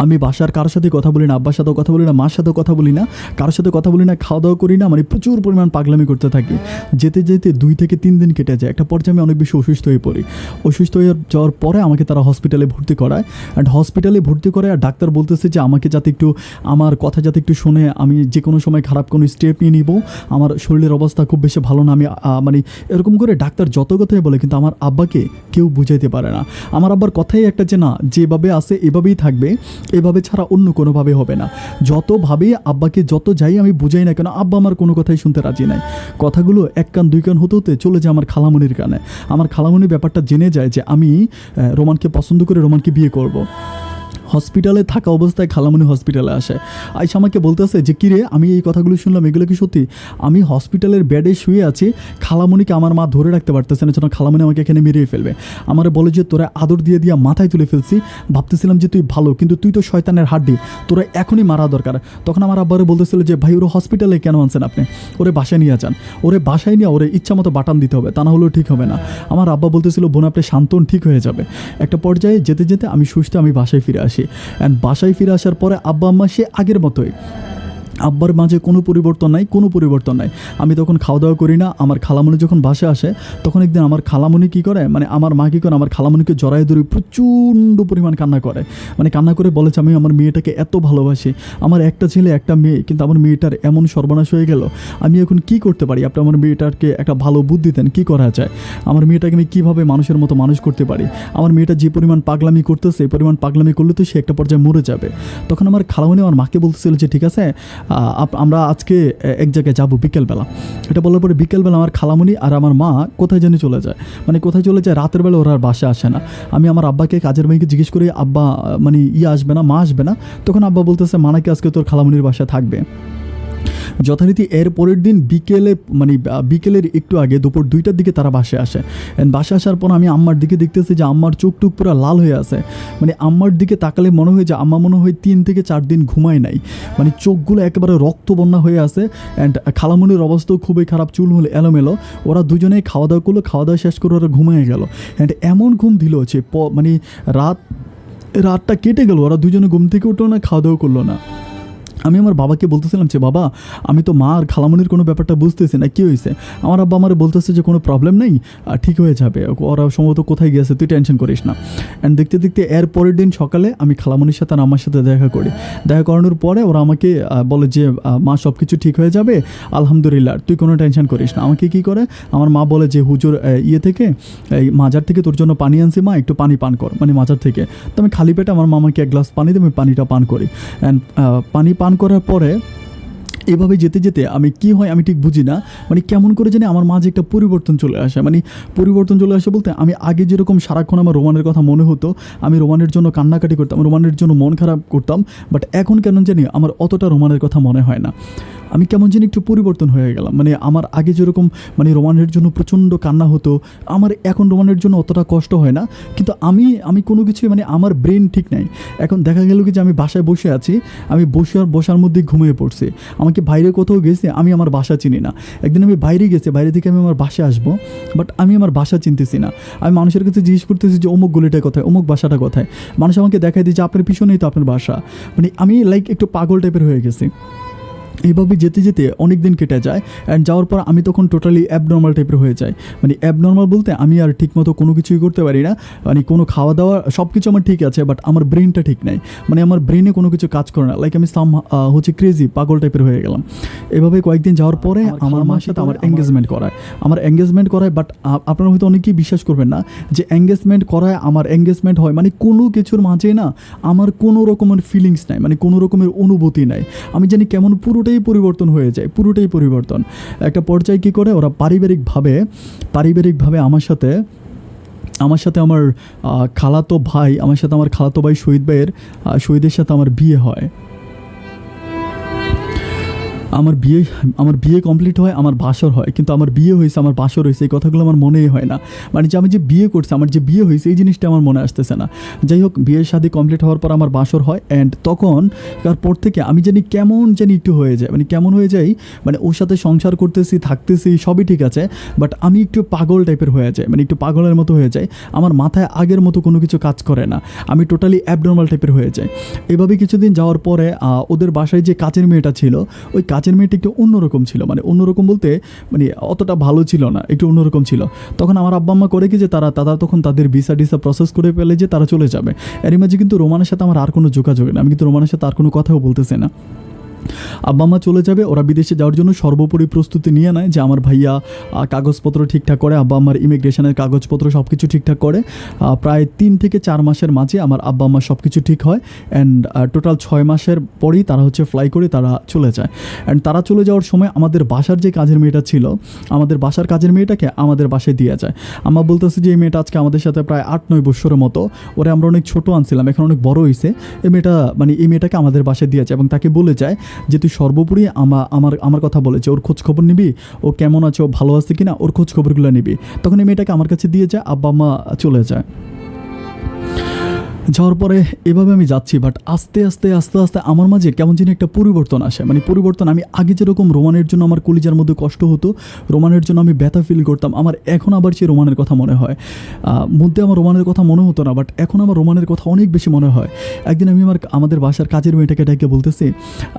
আমি বাসার কারোর সাথে কথা বলি না, আব্বার সাথেও কথা বলি না, মার সাথেও কথা বলি না, কারোর সাথে কথা বলি না, খাওয়া দাওয়া করি না, মানে প্রচুর পরিমাণ পাগলামি করতে থাকি। যেতে যেতে 2 থেকে 3 দিন কেটে যায়। একটা পর্যায়ে আমি অনেক বেশি অসুস্থ হয়ে পড়ি। অসুস্থ হয়ে যাওয়ার পরে আমাকে তারা হসপিটালে ভর্তি করায়। অ্যান্ড হসপিটালে ভর্তি করে আর ডাক্তার বলতেছে যে আমাকে যাতে একটু আমার কথা যাতে একটু শুনে আমি যে কোনো সময় খারাপ কোনো স্টেপ নিয়ে নিব, আমার শরীরের অবস্থা খুব বেশি ভালো না, আমি মানে এরকম করে ডাক্তার যত কথাই বলে, কিন্তু আমার আব্বাকে কেউ বুঝাইতে পারে না। আমার আব্বার কথাই একটা যে না, যেভাবে আছে এভাবেই থাকবে, এভাবে ছাড়া অন্য কোনোভাবে হবে না। যতভাবে আব্বাকে যত যাই আমি বুঝাই না কেন, আব্বা আমার কোনো কথাই শুনতে রাজি নাই। কথাগুলো 1 কান 2 কান হতে হতে চলে যায় আমার খালামণির কানে। আমার খালামণি ব্যাপারটা জেনে যায় যে আমি রোমানকে পছন্দ করে রোমানকে বিয়ে করব। হসপিটালে থাকা অবস্থায় খালামণি হসপিটালে আসে, আইসা আমাকে বলতেছে যে কিরে আমি এই কথাগুলো শুনলাম, এগুলো কি সত্যি? আমি হসপিটালের বেডে শুয়ে আছি, খালামণিকে আমার মা ধরে রাখতে পারতেছে না, যেন খালামণি আমাকে এখানে মেরিয়ে ফেলবে। আমার বলে যে তোরা আদর দিয়ে মাথায় তুলে ফেলছি, ভাবতেছিলাম যে তুই ভালো, কিন্তু তুই তো শয়তানের হাড্ডি, তোরা এখনই মারা দরকার। তখন আমার আব্বারে বলতেছিল যে ভাই ওরা হসপিটালে কেন আনছেন আপনি, ওরে বাসায় নিয়ে যান, ওরে বাসায় নিয়ে ওরে ইচ্ছা মতো বাটান দিতে হবে, তা না হলেও ঠিক হবে না। আমার আব্বা বলতেছিল বোন আপনি শান্তন, ঠিক হয়ে যাবে। একটা পর্যায়ে যেতে যেতে আমি সুস্থ, আমি বাসায় ফিরে আসি। অ্যান্ড বাসায় ফিরে আসার পরে আব্বা আম্মা সে আগের মতোই, আব্বার মাঝে কোনো পরিবর্তন নাই, কোনো পরিবর্তন নাই। আমি তখন খাওয়া দাওয়া করি না। আমার খালামণি যখন বাসায় আসে তখন একদিন আমার খালামণি কী করে, মানে আমার মা কী করে, আমার খালামণিকে জড়ায় ধরে প্রচণ্ড পরিমাণ কান্না করে, মানে কান্না করে বলেছে আমি আমার মেয়েটাকে এত ভালোবাসি, আমার একটা ছেলে একটা মেয়ে, কিন্তু আমার মেয়েটার এমন সর্বনাশ হয়ে গেল, আমি এখন কি করতে পারি, আপনি আমার মেয়েটাকে একটা ভালো বুদ্ধি দেন, কী করা যায়, আমার মেয়েটাকে আমি কীভাবে মানুষের মতো মানুষ করতে পারি, আমার মেয়েটা যে পরিমাণ পাগলামি করতেছে এই পরিমাণ পাগলামি করলে তো সে একটা পর্যায়ে মরে যাবে। তখন আমার খালামণি আমার মাকে বলতেছিল যে ঠিক আছে আমরা আজকে এক জায়গায় যাবো বিকেলবেলা। এটা বলার পরে বিকেলবেলা আমার খালামণি আর আমার মা কোথায় জানি চলে যায়, মানে কোথায় চলে যায়, রাতের বেলা ওরা আর বাসা আসে না। আমি আমার আব্বাকে, কাজের মেয়েকে জিজ্ঞেস করি আব্বা মানে আসবে না, মা আসবে না? তখন আব্বা বলতেছে মা নাকি আজকে তোর খালামণির বাসায় থাকবে। যথারীতি এর পরের দিন বিকেলে, মানে বিকেলের একটু আগে দুপুর 2টার দিকে তারা বাসায় আসে। বাসায় আসার পর আমি আম্মার দিকে দেখতেছি যে আম্মার চোখ টুক পুরো লাল হয়ে আছে, মানে আম্মার দিকে তাকালে মনে হয় যে আম্মা মনে হয় 3 থেকে 4 দিন ঘুমায় নাই, মানে চোখগুলো একেবারে রক্তবন্যা হয়ে আছে। অ্যান্ড খালামণির অবস্থাও খুবই খারাপ, চুল হলে এলোমেলো। ওরা দুজনেই খাওয়া দাওয়া করলো, খাওয়া দাওয়া শেষ করে ওরা ঘুমিয়ে গেল। অ্যান্ড এমন ঘুম দিল যে মানে রাতটা কেটে গেল, ওরা দুজনে ঘুম থেকে উঠলো না, খাওয়া দাওয়া করলো না। আমি আমার বাবাকে বলতেছিলাম যে বাবা আমি তো মা আর খালামণির কোনো ব্যাপারটা বুঝতেছি না, কী হয়েছে। আমার আব্বা আমার বলতেছে যে কোনো প্রবলেম নেই, ঠিক হয়ে যাবে, ওরা সম্ভবত কোথায় গিয়েছে, তুই টেনশন করিস না। অ্যান্ড দেখতে দেখতে এর পরের দিন সকালে আমি খালামণির সাথে আর আমার সাথে দেখা করি। দেখা করানোর পরে ওরা আমাকে বলে যে মা সব কিছু ঠিক হয়ে যাবে, আলহামদুলিল্লাহ, তুই কোনো টেনশন করিস না। আমাকে কী করে, আমার মা বলে যে হুজুর থেকে এই মাজার থেকে তোর জন্য পানি আনছি মা, একটু পানি পান কর, মানে মাজার থেকে। তো আমি খালি পেটে আমার মামাকে 1 গ্লাস পানি দিয়ে আমি পানিটা পান করি। অ্যান্ড পানি পান করার পরে এভাবে যেতে যেতে আমি কি হয় আমি ঠিক বুঝি না, মানে কেমন করে জানি আমার মাঝে একটা পরিবর্তন চলে আসে। মানে পরিবর্তন চলে আসে বলতে আমি আগে যেরকম সারাক্ষণ আমার রোমানের কথা মনে হতো, আমি রোমানের জন্য কান্নাকাটি করতাম, রোমানের জন্য মন খারাপ করতাম, বাট এখন কেন জানি আমার অতটা রোমানের কথা মনে হয় না। আমি কেমন জানি একটু পরিবর্তন হয়ে গেলাম, মানে আমার আগে যেরকম মানে রোমানের জন্য প্রচণ্ড কান্না হতো, আমার এখন রোমানের জন্য অতটা কষ্ট হয় না। কিন্তু আমি কোনো কিছুই, মানে আমার ব্রেন ঠিক নাই। এখন দেখা গেল কি যে আমি বাসায় বসে আছি, আমি বসার মধ্যে ঘুমিয়ে পড়ছি, আমাকে বাইরে কোথাও গেছে, আমি আমার বাসা চিনি না। একদিন আমি বাইরে গেছি, বাইরে থেকে আমি আমার বাসায় আসবো, বাট আমি আমার বাসা চিনতেছি না। আমি মানুষের কাছে জিজ্ঞেস করতেছি যে অমুক গলিটা কোথায়, অমুক বাসাটা কোথায়, মানুষ আমাকে দেখায় দিচ্ছে আপনার পিছনেই তো আপনার বাসা। মানে আমি লাইক একটু পাগল টাইপের হয়ে গেছি। এইভাবে যেতে যেতে অনেক দিন কেটে যায়। অ্যান্ড যাওয়ার পর আমি তখন টোটালি অ্যাবনর্মাল টাইপের হয়ে যাই। মানে অ্যাবনর্মাল বলতে আমি আর ঠিকমতো কোনো কিছুই করতে পারি না, মানে কোনো খাওয়া দাওয়া সব কিছু আমার ঠিক আছে, বাট আমার ব্রেনটা ঠিক নাই, মানে আমার ব্রেনে কোনো কিছু কাজ করে না, লাইক আমি ক্রেজি পাগল টাইপের হয়ে গেলাম। এভাবে কয়েকদিন যাওয়ার পরে আমার মার সাথে আমার এঙ্গেজমেন্ট করায়, বাট আপনারা হয়তো অনেকেই বিশ্বাস করবেন না যে আমার এঙ্গেজমেন্ট হয়, মানে কোনো কিছুর মাঝে না আমার কোনো রকমের ফিলিংস নাই, মানে কোনো রকমের অনুভূতি নাই। আমি জানি কেমন পুরোটাই পরিবর্তন হয়ে যায়, পুরোটাই পরিবর্তন। একটা পর্যায়ে কী করে ওরা পারিবারিকভাবে আমার সাথে আমার খালাতো ভাই, আমার খালাতো ভাই শহীদের সাথে আমার বিয়ে হয়। আমার বিয়ে কমপ্লিট হয়, আমার বাসর হয়, কিন্তু আমার বিয়ে হয়েছে, আমার বাসর হয়েছে, এই কথাগুলো আমার মনেই হয় না। মানে যে আমি যে বিয়ে করছি, আমার যে বিয়ে হয়েছে এই জিনিসটা আমার মনে আসতেছে না। যাই হোক, বিয়ের শাদী কমপ্লিট হওয়ার পর আমার বাসর হয়। অ্যান্ড তখন তারপর থেকে আমি কেমন জানি একটু হয়ে যায়, মানে কেমন হয়ে যাই, মানে ওর সাথে সংসার করতেছি, থাকতেছি, সবই ঠিক আছে, বাট আমি একটু পাগল টাইপের হয়ে যাই, মানে একটু পাগলের মতো হয়ে যায়। আমার মাথায় আগের মতো কোনো কিছু কাজ করে না, আমি টোটালি অ্যাবনর্মাল টাইপের হয়ে যাই। এভাবে কিছুদিন যাওয়ার পরে ওদের বাসায় যে কাজের মেয়েটা ছিল, ওই কাজের মেয়েটা একটু অন্যরকম ছিল, মানে অন্যরকম বলতে মানে অতটা ভালো ছিল না, একটু অন্যরকম ছিল। তখন আমার আব্বা আম্মা করে কি যে তারা তখন তাদের ভিসা প্রসেস করে ফেলে যে তারা চলে যাবে। এরই মাঝে কিন্তু রোমানের সাথে আমার আর কোনো যোগাযোগ নেই, আমি কিন্তু রোমানের সাথে আর কোনো কথাও বলতেছি না। আব্বা মা চলে যাবে, ওরা বিদেশে যাওয়ার জন্য সর্বোপরি প্রস্তুতি নিয়ে নেয় যে আমার ভাইয়া কাগজপত্র ঠিকঠাক করে, আব্বা আমার ইমিগ্রেশনের কাগজপত্র সব কিছু ঠিকঠাক করে। প্রায় 3 থেকে 4 মাসের মাঝে আমার আব্বা আমার সব কিছু ঠিক হয়। অ্যান্ড টোটাল 6 মাসের পরেই তারা ফ্লাই করে তারা চলে যায়। অ্যান্ড তারা চলে যাওয়ার সময় আমাদের বাসার যে কাজের মেয়েটা ছিল, আমাদের বাসার কাজের মেয়েটাকে আমাদের বাসায় দিয়ে যায়। আমরা বলতেছি যে এই মেয়েটা আজকে আমাদের সাথে প্রায় 8-9 বছরের মতো, ওরা আমরা অনেক ছোটো আনছিলাম, এখন অনেক বড় হয়েছে। এই মেয়েটাকে আমাদের বাসায় দিয়ে যায় এবং তাকে বলে যায় যে তুই সর্বোপরি আমার কথা বলেছে, ওর খোঁজ খবর নিবি, ও কেমন আছে, ও ভালো আছে কিনা, ওর খোঁজ খবরগুলো নিবি। তখন এই মেয়েটাকে আমার কাছে দিয়ে যায়, আব্বা মা চলে যায়। যাওয়ার পরে এভাবে আমি যাচ্ছি, বাট আস্তে আস্তে আস্তে আস্তে আমার মাঝে কেমন যেন একটা পরিবর্তন আসে। মানে পরিবর্তন, আমি আগে যেরকম রোমানের জন্য আমার কলিজার মধ্যে কষ্ট হতো, রোমানের জন্য আমি ব্যথা ফিল করতাম, আমার এখন আবার সেই রোমানের কথা মনে হয়। মধ্যে আমার রোমানের কথা মনে হতো না, বাট এখন আমার রোমানের কথা অনেক বেশি মনে হয়। একদিন আমি আমাদের বাসার কাজের মেয়েটাকে ডেকে বলতেছি,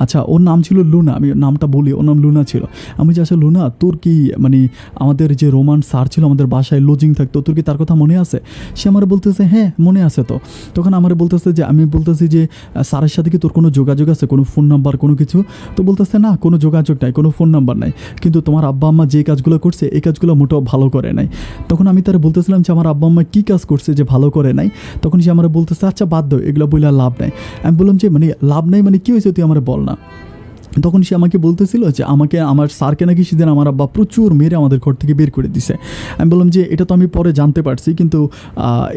আচ্ছা ওর নাম ছিল লুনা, আমি ওর নামটা বলি, ওর নাম লুনা ছিল। আমি যে আচ্ছা লুনা, তোর কি মানে আমাদের যে রোমান স্যার ছিল আমাদের বাসায় লজিং থাকতো, তোর কি তার কথা মনে আছে? সে আমার বলতেছে হ্যাঁ মনে আছে। তো তখন আমার বলতেছে যে, আমি বলতেছি যে স্যারের সাথে কি তোর কোনো যোগাযোগ আছে, কোনো ফোন নাম্বার কোনো কিছু? তো বলতেছে না, কোনো যোগাযোগ নাই, কোনো ফোন নাম্বার নাই, কিন্তু তোমার আব্বা আম্মা যে কাজগুলো করছে এই কাজগুলো মোটেও ভালো করে নাই। তখন আমি তারা বলতেছিলাম যে আমার আব্বা আম্মা কী কাজ করছে যে ভালো করে নাই? তখন সে আমার বলতেছে আচ্ছা বাদ দাও, এগুলো বলে আর লাভ নাই। আমি বললাম যে মানে লাভ নাই মানে কী হয়েছে, তুই আমার বল না। তখন সে আমাকে বলতেছিল যে আমাকে আমার স্যারকে নাকি সেদিন আমার আব্বা প্রচুর মেরে আমাদের ঘর থেকে বের করে দিছে। আমি বললাম যে এটা তো আমি পরে জানতে পারছি, কিন্তু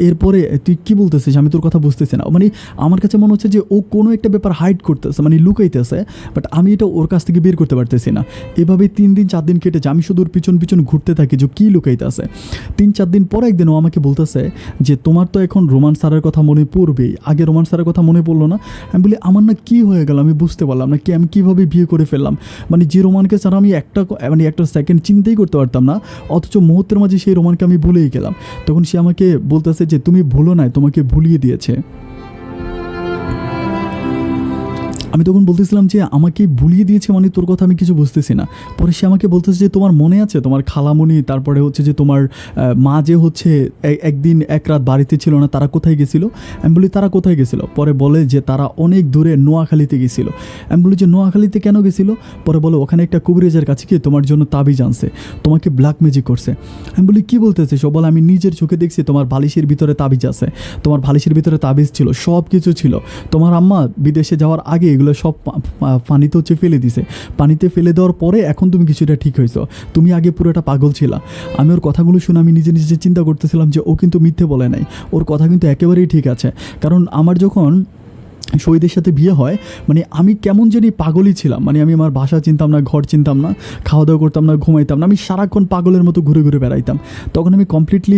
এরপরে তুই কী বলতেছিস, আমি তোর কথা বুঝতেছি না। মানে আমার কাছে মনে হচ্ছে যে ও কোনো একটা ব্যাপার হাইড করতেছে, মানে লুকাইতেছে, বাট আমি এটা ওর কাছ থেকে বের করতে পারতেছি না। এভাবে 3 দিন 4 দিন কেটে যায়, আমি শুধু ওর পিছন পিছন ঘুরতে থাকি যে কী লুকাইতেছে। 3-4 দিন পরে একদিন ও আমাকে বলতেছে যে তোমার তো এখন রোমান স্যারের কথা মনে পড়বেই, আগে রোমান স্যারের কথা মনে পড়লো না? আমি বলি আমার না কী হয়ে গেল, আমি বুঝতে পারলাম না, কি আমি কীভাবে বিয়ে করে ফেললাম। মানে যে রোমানকে ছাড়া আমি একটা সেকেন্ড চিন্তাই করতে পারতাম না, অথচ মুহূর্তের মাঝে সেই রোমানকে আমি ভুলেই গেলাম। তখন সে আমাকে বলতেছে যে তুমি ভুলো নাই, তোমাকে ভুলিয়ে দিয়েছে। আমি তখন বলতেছিলাম যে আমাকে ভুলিয়ে দিয়েছে মানে তোর কথা আমি কিছু বুঝতেছি না। পরে সে আমাকে বলতেছে যে তোমার মনে আছে তোমার খালামণি, তারপরে হচ্ছে যে তোমার মা যে হচ্ছে একদিন এক রাত বাড়িতে ছিল না, তারা কোথায় গেছিলো? আমি বলি তারা কোথায় গেছিলো? পরে বলে যে তারা অনেক দূরে নোয়াখালীতে গেছিলো। আমি বলি যে নোয়াখালীতে কেন গেছিলো? পরে বলে ওখানে একটা কবিরাজের কাছে গিয়ে তোমার জন্য তাবিজ আনছে, তোমাকে ব্ল্যাক ম্যাজিক করছে। আমি বলি কী বলতেছে? সব বলে আমি নিজের চোখে দেখছি তোমার বালিশের ভিতরে তাবিজ আছে, তোমার বালিশের ভিতরে তাবিজ ছিল, সব কিছু ছিল। তোমার আম্মা বিদেশে যাওয়ার আগে এগুলো সব পানিতে হচ্ছে ফেলে দিছে, পানিতে ফেলে দেওয়ার পরে এখন তুমি কিছুটা ঠিক হয়েছো, তুমি আগে পুরোটা পাগল ছিলা। আমি ওর কথাগুলো শুনে আমি নিজে নিজে চিন্তা করতেছিলাম যে ও কিন্তু মিথ্যে বলে নাই, ওর কথা কিন্তু একেবারেই ঠিক আছে। কারণ আমার যখন শহীদের সাথে বিয়ে হয়, মানে আমি কেমন জানি পাগলই ছিলাম। মানে আমি আমার বাসা চিনতাম না, ঘর চিনতাম না, খাওয়া দাওয়া করতাম না, ঘুমাইতাম না, আমি সারাক্ষণ পাগলের মতো ঘুরে ঘুরে বেড়াইতাম। তখন আমি কমপ্লিটলি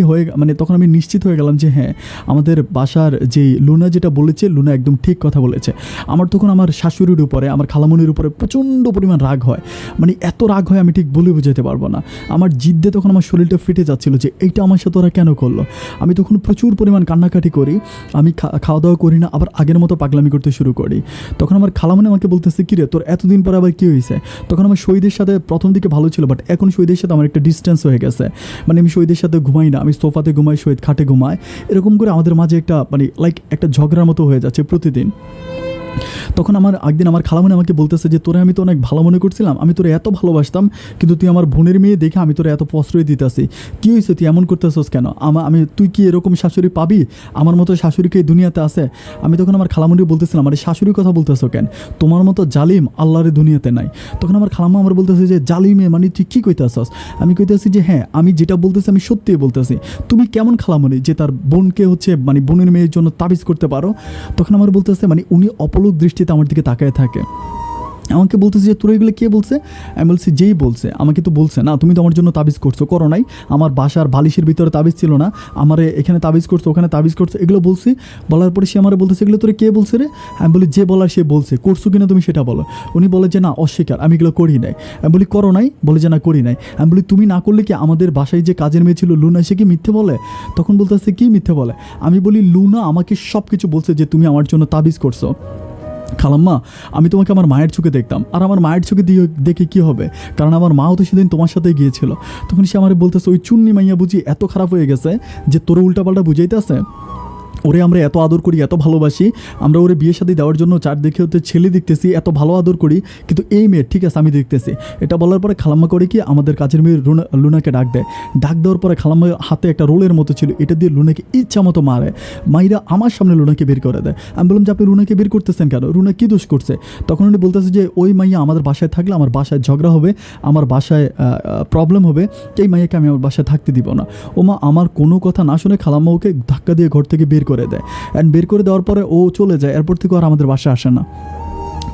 তখন আমি নিশ্চিত হয়ে গেলাম যে হ্যাঁ, আমাদের বাসার যে লুনা যেটা বলেছে, লুনা একদম ঠিক কথা বলেছে। আমার তখন আমার শাশুড়ির উপরে, আমার খালামণির উপরে প্রচণ্ড পরিমাণ রাগ হয়। মানে এত রাগ হয় আমি ঠিক বলে বোঝাতে পারবো না। আমার জিদ্দে তখন আমার শরীরটা ফেটে যাচ্ছিলো যে এইটা আমার সাথে ওরা কেন করলো। আমি তখন প্রচুর পরিমাণ কান্নাকাটি করি, আমি খাওয়া দাওয়া করি না, আবার আগের মতো আমি করতে শুরু করি। তখন আমার খালামণি আমাকে বলতেছে কিরে তোর এতদিন পর আবার কি হয়েছে? তখন আমার শহীদের সাথে প্রথম দিকে ভালো ছিল, বাট এখন শহীদের সাথে আমার একটা ডিস্টেন্স হয়ে গেছে। মানে আমি শহীদের সাথে ঘুমাই না, আমি সোফাতে ঘুমাই, শহীদ খাটে ঘুমায়, এরকম করে আমাদের মাঝে একটা একটা ঝগড়ার মতো হয়ে যাচ্ছে প্রতিদিন। তখন একদিন আমার খালামণি আমাকে বলতেছে যে তোরে আমি তো অনেক ভালো মনে করছিলাম, আমি তোরে এত ভালোবাসতাম, কিন্তু তুই আমার বোনের মেয়ে দেখে আমি তোরে এত প্রশ্রয় দিতেছি, কী হয়েছে তুই এমন করতেছিস কেন? তুই কি এরকম শাশুড়ি পাবি? আমার মতো শাশুড়িকে এই দুনিয়াতে আছে? আমি তখন আমার খালামণি বলতেছিলাম আরে শাশুড়ির কথা বলতেছো কেন, তোমার মতো জালিম আল্লাহর দুনিয়াতে নাই। তখন আমার খালাম্মা আমার বলতেছে যে জালিমে মানে তুই কী কইতেছস? আমি কইতেছি যে হ্যাঁ, আমি যেটা বলতেছি আমি সত্যিই বলতেছি। তুমি কেমন খালামণি যে তার বোনকে হচ্ছে বোনের মেয়ের জন্য তাবিজ করতে পারো? তখন আমার বলতেছে উনি অপলক দৃষ্টিতে আমার দিকে তাকায় থাকে। আমাকে বলতেছে যে তোর এগুলো কে বলছে? আমি বলছি যেই বলছে, আমাকে তো বলছে না তুমি তো আমার জন্য তাবিজ করছো, করো নাই, আমার বাসার বালিশের ভিতরে তাবিজ ছিল না, আমারে এখানে তাবিজ করছো, ওখানে তাবিজ করছো, এগুলো বলছি। বলার পরে সে আমার বলতেছে এগুলো তোরে কে বলছে রে? আমি বলি যে বলার সে বলছে, করছো কিনা তুমি সেটা বলো। উনি বলে যে না অস্বীকার, আমি এগুলো করি নাই। আমি বলি করো নাই? বলে যে না করি নাই। আমি বলি তুমি না করলে কি আমাদের বাসায় যে কাজের মেয়ে ছিল লুনা, সে কি মিথ্যে বলে? তখন বলতেছে কি মিথ্যে বলে? আমি বলি লুনা আমাকে সব কিছু বলছে যে তুমি আমার জন্য তাবিজ করছো। খালাম্মা আমি তোমাকে আমার মায়ের চোখে দেখতাম, আর আমার মায়ের চোখে দিয়ে দেখে কী হবে, কারণ আমার মাও তো সেদিন তোমার সাথে গিয়েছিল। তখন সে আমার বলতেছে ওই চুন্নি মাইয়া বুঝি এত খারাপ হয়ে গেছে যে তোর উল্টাপাল্টা বুঝাইতে আছে। ওরে আমরা এত আদর করি, এত ভালোবাসি, আমরা ওরে বিয়ে শাদী দেওয়ার জন্য চারদিকে হতে ছেলে দেখতেছি, এত ভালো আদর করি, কিন্তু এই মেয়ে ঠিক আছে আমি দেখতেছি। এটা বলার পরে খালাম্মা করে কি আমাদের কাজের মেয়ে লুনাকে ডাক দেয়। ডাক দেওয়ার পরে খালাম্মার হাতে একটা রোলের মতো ছিল, এটা দিয়ে লুনাকে ইচ্ছা মতো মারে। মাইরা আমার সামনে লুনাকে বের করে দেয়। আমি বললাম যে আপনি লুনাকে বের করতেছেন কেন, লুনা কী দোষ করছে? তখন উনি বলতেছে যে ওই মাইয়া আমাদের বাসায় থাকলে আমার বাসায় ঝগড়া হবে, আমার বাসায় প্রবলেম হবে, এই মাইয়াকে আমি আমার বাসায় থাকতে দিব না। ও মা আমার কোনো কথা না শুনে খালাম্মা ওকে ধাক্কা দিয়ে ঘর থেকে বের করে দেয়। অ্যান্ড বের করে দেওয়ার পরে ও চলে যায়, এরপর থেকে আর আমাদের বাসায় আসে না।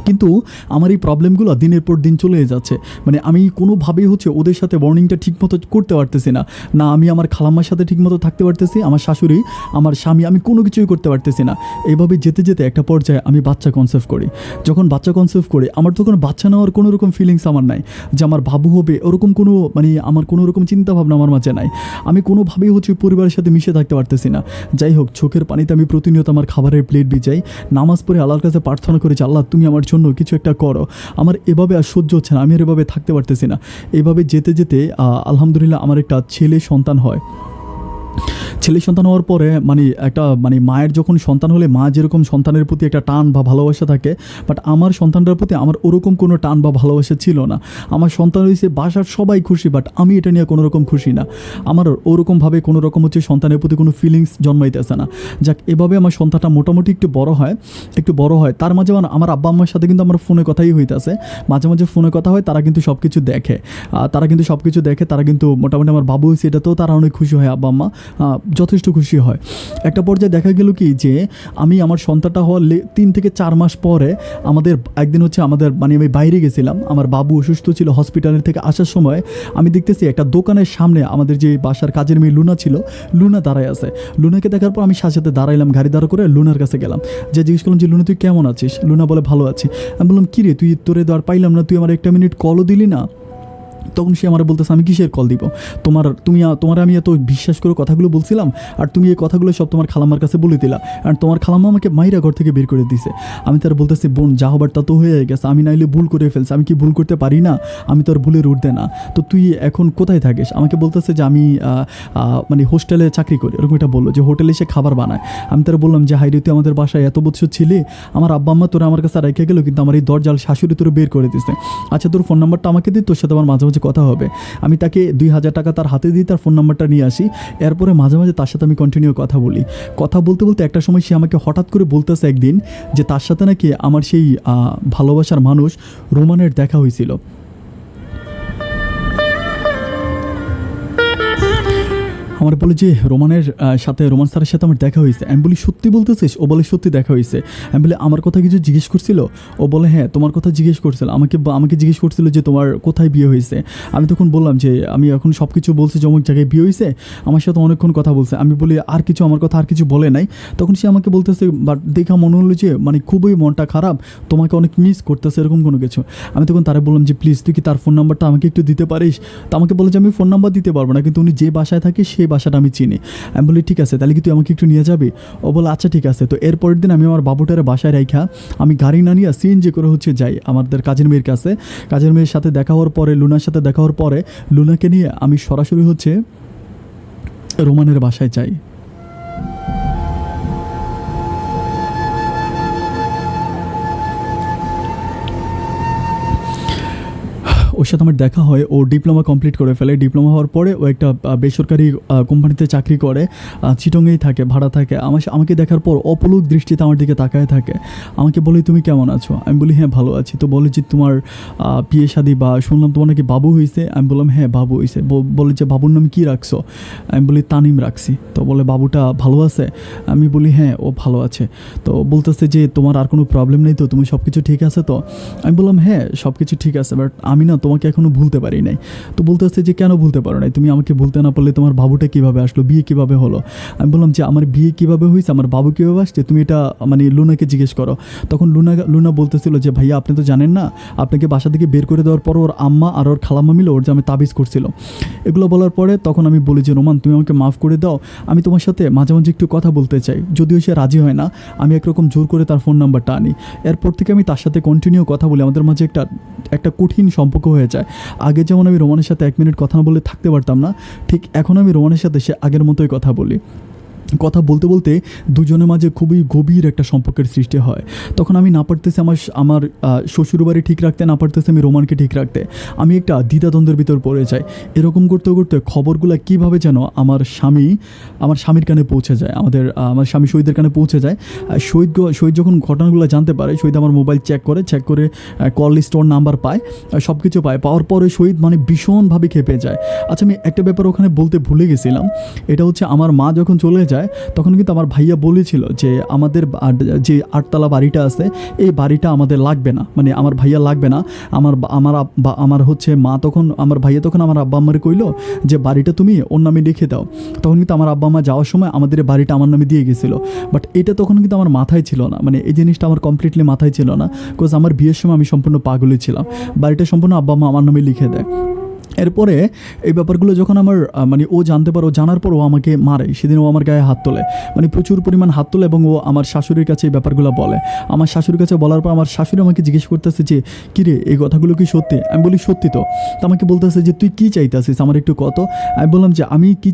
কিন্তু আমার এই প্রবলেমগুলো দিনের পর দিন চলে যাচ্ছে। মানে আমি কোনোভাবেই হচ্ছে ওদের সাথে বর্নিংটা ঠিকমতো করতে পারতেছি না। না আমি আমার খালাম্মার সাথে ঠিকমতো থাকতে পারতেছি, আমার শাশুড়ি, আমার স্বামী, আমি কোনো কিছুই করতে পারতেছি না। এইভাবে যেতে যেতে একটা পর্যায়ে আমি বাচ্চা কনসেপ্ট করি। যখন বাচ্চা কনসেপ্ট করি, আমার তখন বাচ্চা নেওয়ার কোনো রকম ফিলিংস আমার নাই, যে আমার বাবু হবে ওরকম কোনো মানে আমার কোনো রকম চিন্তাভাবনা আমার মাঝে নাই। আমি কোনোভাবেই হচ্ছে পরিবারের সাথে মিশে থাকতে পারতেছি না। যাই হোক, চোখের পানিতে আমি প্রতিনিয়ত আমার খাবারের প্লেট বিছাই, নামাজ পড়ে আল্লাহর কাছে প্রার্থনা করি যে আল্লাহ তুমি আমার জন্য কিছু একটা করো। আমার এভাবে আর সহ্য হচ্ছে না, আমি আর এভাবে থাকতে পারতেছি না। এভাবে যেতে যেতে আলহামদুলিল্লাহ আমার একটা ছেলে সন্তান হয়। ছেলে সন্তান হওয়ার পরে মানে একটা মানে মায়ের যখন সন্তান হলে মা যেরকম সন্তানের প্রতি একটা টান বা ভালোবাসা থাকে, বাট আমার সন্তানটার প্রতি আমার ওরকম কোনো টান বা ভালোবাসা ছিল না। আমার সন্তান হয়েছে, বাসার সবাই খুশি, বাট আমি এটা নিয়ে কোনো রকম খুশি না। আমার ওরকমভাবে কোনো রকম হচ্ছে সন্তানের প্রতি কোনো ফিলিংস জন্মাইতেছে না। যাক, এভাবে আমার সন্তানটা মোটামুটি একটু বড় হয়। তার মাঝে আমার আব্বা আম্মার সাথে কিন্তু আমার ফোনে কথাই হইতেছে, মাঝে মাঝে ফোনে কথা হয়। তারা কিন্তু সব কিছু দেখে, তারা কিন্তু মোটামুটি আমার বাবু হয়েছে এটাতেও তারা অনেক খুশি হয়, আব্বা আম্মা যথেষ্ট খুশি হয়। একটা পর্যায়ে দেখা গেল কি যে আমি আমার সন্তানটা হওয়ার 3 থেকে 4 মাস পরে আমাদের একদিন হচ্ছে মানে আমি বাইরে গেছিলাম, আমার বাবু অসুস্থ ছিল, হসপিটালের থেকে আসার সময় আমি দেখতেছি একটা দোকানের সামনে আমাদের যে বাসার কাজের মেয়ে লুনা ছিল, লুনা দাঁড়ায় আছে। লুনাকে দেখার পর আমি সাথে দাঁড়াইলাম, গাড়ি দাঁড়া করে লুনার কাছে গেলাম, যে জিজ্ঞেস করলাম যে লুনা তুই কেমন আছিস? লুনা বলে ভালো আছি। আমি বললাম কিরে তোরে তো আর পাইলাম না, তুই আমার 1 মিনিট কলও দিলি না। তখন সে আমার বলতেছে আমি কিসের কল দিব, তোমার আমি এত বিশ্বাস করে কথাগুলো বলছিলাম, আর তুমি এই কথাগুলো সব তোমার খালাম্মার কাছে বলে দিলা, আর তোমার খালাম্মা আমাকে মাইরা ঘর থেকে বের করে দিছে। আমি তার বলতেছি বোন যা হবার তা তো হয়ে গেছে, আমি নাইলে ভুল করে ফেলছি, আমি কি ভুল করতে পারি না? আমি তো আর ভুলের ঊর্ধ্বে না। তো তুই এখন কোথায় থাকিস? আমাকে বলতেছে যে আমি মানে হোস্টেলে চাকরি করি, এরকম এটা বললো, যে হোটেলে এসে খাবার বানায়। আমি তার বললাম যে হাইরে তুই আমাদের বাসায় এত বছর ছিলি, আমার আব্বা আম্মা তোরা আমার কাছে রেখে গেলো, কিন্তু আমার এই দরজাল শাশুড়ি তোর বের করে দিছে। আচ্ছা তোর ফোন নাম্বারটা আমাকে দিই, তোর সাথে আমার মাঝে মাঝে কথা হবে। আমি তাকে 2000 টাকা তার হাতে দিই, তার ফোন নাম্বারটা নিয়ে আসি। এরপরে মাঝে মাঝে তার সাথে আমি কন্টিনিউ কথা বলি। কথা বলতে বলতে একটা সময় সে আমাকে হঠাৎ করে বলতেছে একদিন যে তার সাথে নাকি আমার সেই ভালোবাসার মানুষ রোমানের দেখা হয়েছিল। আমার বলে যে রোমান স্যারের সাথে আমার দেখা হয়েছে। আমি বলি সত্যি বলতেছিস? ও বলে সত্যি দেখা হয়েছে। আমি বলি আমার কথা কিছু জিজ্ঞেস করছিল? ও বলে হ্যাঁ তোমার কথা জিজ্ঞেস করছিল, আমাকে জিজ্ঞেস করছিল যে তোমার কোথায় বিয়ে হয়েছে। আমি তখন বললাম যে আমি এখন সব কিছু বলছি যে অমুক জায়গায় বিয়ে হয়েছে, আমার সাথে অনেকক্ষণ কথা বলছে। আমি বলি আমার কথা আর কিছু বলে নাই। তখন সে আমাকে বলতেছে বাট দেখা মনে হলো যে মানে খুবই মনটা খারাপ, তোমাকে অনেক মিস করতেছে, এরকম কোনো কিছু। আমি তখন তারা বললাম যে প্লিজ তুই কি তার ফোন নাম্বারটা আমাকে একটু দিতে পারিস? তো আমাকে বলে যে আমি ফোন নাম্বার দিতে পারবো না, কিন্তু উনি যে বাসায় থাকে সেই বাসাটা আমি চিনি। আমি বলি ঠিক আছে, তাহলে কি তুই আমাকে একটু নিয়ে যাবি? ও বলে আচ্ছা ঠিক আছে। তো এরপরের দিন আমি আমার বাবুটারে বাসায় রাইখা আমি গাড়ি না নিয়ে সিএনজি করে হচ্ছে যাই আমাদের কাজের মেয়ের কাছে। কাজের মেয়ের সাথে দেখা হওয়ার পরে, লুনার সাথে দেখা হওয়ার পরে, লুনাকে নিয়ে আমি সরাসরি হচ্ছে রোমানের বাসায় যাই। ওর সাথে আমার দেখা হয়, ও ডিপ্লোমা কমপ্লিট করে ফেলে। ডিপ্লোমা হওয়ার পরে ও একটা বেসরকারি কোম্পানিতে চাকরি করে, চিটংয়েই থাকে, ভাড়া থাকে। আমাকে দেখার পর অপলক দৃষ্টিতে আমার দিকে তাকায় থাকে। আমাকে বলে তুমি কেমন আছো? আমি বলি হ্যাঁ ভালো আছি। তো বলে যে তোমার বিয়ে শাদী বা শুনলাম তোমার নাকি বাবু হয়েছে। আমি বললাম হ্যাঁ বাবু হয়েছে। বলে যে বাবুর নাম কী রাখছো? আমি বলি তানিম রাখছি। তো বলে বাবুটা ভালো আছে? আমি বলি হ্যাঁ ও ভালো আছে। তো বলতেছে যে তোমার আর কোনো প্রবলেম নেই তো, তুমি সব কিছু ঠিক আছে তো? আমি বললাম হ্যাঁ সব কিছু ঠিক আছে, বাট আমি না তোমাকে এখনও ভুলতে পারি নাই। তো বলতেছে যে কেন ভুলতে পারো নাই? তুমি আমাকে ভুলতে না পারলে তোমার বাবুটা কীভাবে আসলো, বিয়ে কীভাবে হলো? আমি বললাম যে আমার বিয়ে কীভাবে হয়েছে, আমার বাবু কীভাবে আসছে, তুমি এটা মানে লুনাকে জিজ্ঞেস করো। তখন লুনা বলতেছিল যে ভাইয়া আপনি তো জানেন না, আপনাকে বাসা থেকে বের করে দেওয়ার পর ওর আম্মা আর ওর খালাম্মা মিলে ওর জামে তাবিজ করছিল। এগুলো বলার পরে তখন আমি বলি যে রোমান তুমি আমাকে মাফ করে দাও, আমি তোমার সাথে মাঝে মাঝে একটু কথা বলতে চাই। যদিও সে রাজি হয় না, আমি একরকম জোর করে তার ফোন নাম্বারটা আনি। এরপর থেকে আমি তার সাথে কন্টিনিউ কথা বলি, আমাদের মাঝে একটা কঠিন সম্পর্ক হয়ে যায়। আগে যেমন আমি রোমানের সাথে 1 মিনিট কথা না বলে থাকতে পারতাম না, ঠিক এখন আমি রোমানের সাথে সে আগের মতোই কথা বলি। কথা বলতে বলতে দুজনের মাঝে খুবই গভীর একটা সম্পর্কের সৃষ্টি হয়। তখন আমি না পারতেছি আমার শ্বশুরবাড়ি ঠিক রাখতে, না পারতেছি আমি রোমানকে ঠিক রাখতে। আমি একটা দ্বিধাদ্বন্দ্বের ভিতর পড়ে যাই। এরকম করতে করতে খবরগুলো কীভাবে যেন আমার স্বামীর কানে পৌঁছে যায়, আমার স্বামী শহীদের কানে পৌঁছে যায়। শহীদ যখন ঘটনাগুলো জানতে পারে, শহীদ আমার মোবাইল চেক করে কল লিস্ট ওর নাম্বার পায়, সব কিছু পাওয়ার পরে শহীদ মানে ভীষণভাবে খেপে যায়। আচ্ছা আমি একটা ব্যাপার ওখানে বলতে ভুলে গেছিলাম, এটা হচ্ছে আমার মা যখন চলে যায় যায় তখন কিন্তু আমার ভাইয়া বলেছিল যে আমাদের যে 8তলা বাড়িটা আছে এই বাড়িটা আমাদের লাগবে না, মানে আমার ভাইয়া লাগবে না। আমার হচ্ছে মা তখন, আমার ভাইয়া তখন আমার আব্বা আম্মারে কইলো যে বাড়িটা তুমি ওর নামে লিখে দাও। তখন কিন্তু আমার আব্বা আম্মা যাওয়ার সময় আমাদের এই বাড়িটা আমার নামে দিয়ে গেছিলো, বাট এটা তখন কিন্তু আমার মাথায় ছিল না, মানে এই জিনিসটা আমার কমপ্লিটলি মাথায় ছিল না, বিকজ আমার বিয়ের সময় আমি সম্পূর্ণ পাগলই ছিলাম। বাড়িটা সম্পূর্ণ আব্বা আম্মা আমার নামে লিখে দেয়। এরপরে এই ব্যাপারগুলো যখন আমার মানে ও জানতে পারে, ও জানার পর ও আমাকে মারে, সেদিন ও আমার গায়ে হাত তোলে, মানে প্রচুর পরিমাণ হাত তোলে, এবং ও আমার শাশুড়ির কাছে এই ব্যাপারগুলো বলে। আমার শাশুড়ির কাছে বলার পর আমার শাশুড়ি আমাকে জিজ্ঞেস করতেছে যে কিরে এই কথাগুলো কি সত্যি? আমি বলি সত্যি তো। তো আমাকে বলতেছে যে তুই কী চাইতেছিস আমার একটু কত। আমি বললাম যে আমি কি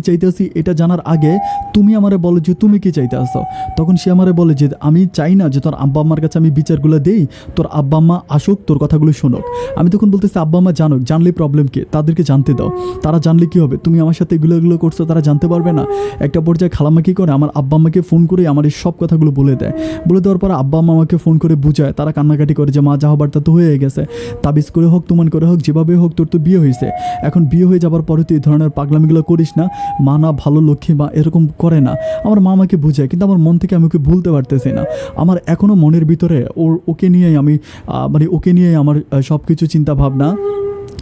চাইতেছি এটা জানার আগে তুমি আমারে বলো যে তুমি কি চাইতে আসো। তখন সে আমারে বলে যে আমি চাই না যে তোর আব্বা আম্মার কাছে আমি বিচারগুলো দেই, তোর আব্বা আম্মা আসুক, তোর কথাগুলো শুনুক। আমি তখন বলতেছি আব্বা আম্মা জানুক, জানলে প্রবলেম কি, তাদেরকে জানতে দাও, তারা জানলে কি হবে, তুমি আমার সাথে এগুলো করছো তারা জানতে পারবে না। একটা পর্যায়ে খালাম্মা কী করে, আমার আব্বা আম্মাকে ফোন করে আমার এই সব কথাগুলো বলে দেয়। বলে দেওয়ার পর আব্বা আম্মা আমাকে ফোন করে বুঝায়, তারা কান্নাকাটি করে যে মা যা হবার তা তো হয়ে গেছে, তাবিজ করে হোক তুমান করে হোক যেভাবে হোক তোর তো বিয়ে হয়েছে, এখন বিয়ে হয়ে যাবার পরে তুই এই ধরনের পাগলামিগুলো করিস না, মা না ভালো লক্ষ্মী মা এরকম করে না। আমার মা আমাকে বুঝায়, কিন্তু আমার মন থেকে আমি ওকে ভুলতে পারতেছি না। আমার এখনও মনের ভিতরে ওকে নিয়েই আমি মানে ওকে নিয়েই আমার সব কিছু চিন্তা ভাবনা।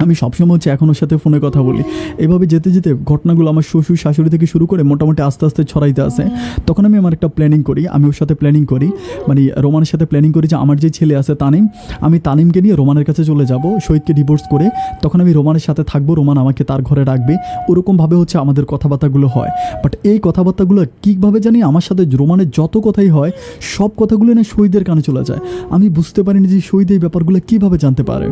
আমি সবসময় হচ্ছে এখন ওর সাথে ফোনে কথা বলি। এভাবে যেতে যেতে ঘটনাগুলো আমার শ্বশুর শাশুড়ি থেকে শুরু করে মোটামুটি আস্তে আস্তে ছড়াইতে আসে। তখন আমি আমার একটা প্ল্যানিং করি, আমি ওর সাথে প্ল্যানিং করি, মানে রোমানের সাথে প্ল্যানিং করি যে আমার যে ছেলে আছে তানিম, আমি তানিমকে নিয়ে রোমানের কাছে চলে যাব শহীদকে ডিভোর্স করে। তখন আমি রোমানের সাথে থাকবো, রোমান আমাকে তার ঘরে রাখবে, ওরকমভাবে হচ্ছে আমাদের কথাবার্তাগুলো হয়। বাট এই কথাবার্তাগুলো কীভাবে জানি আমার সাথে রোমানের যত কথাই হয় সব কথাগুলো না শহীদের কানে চলে যায়। আমি বুঝতে পারিনি যে শহীদ এই ব্যাপারগুলো কীভাবে জানতে পারে।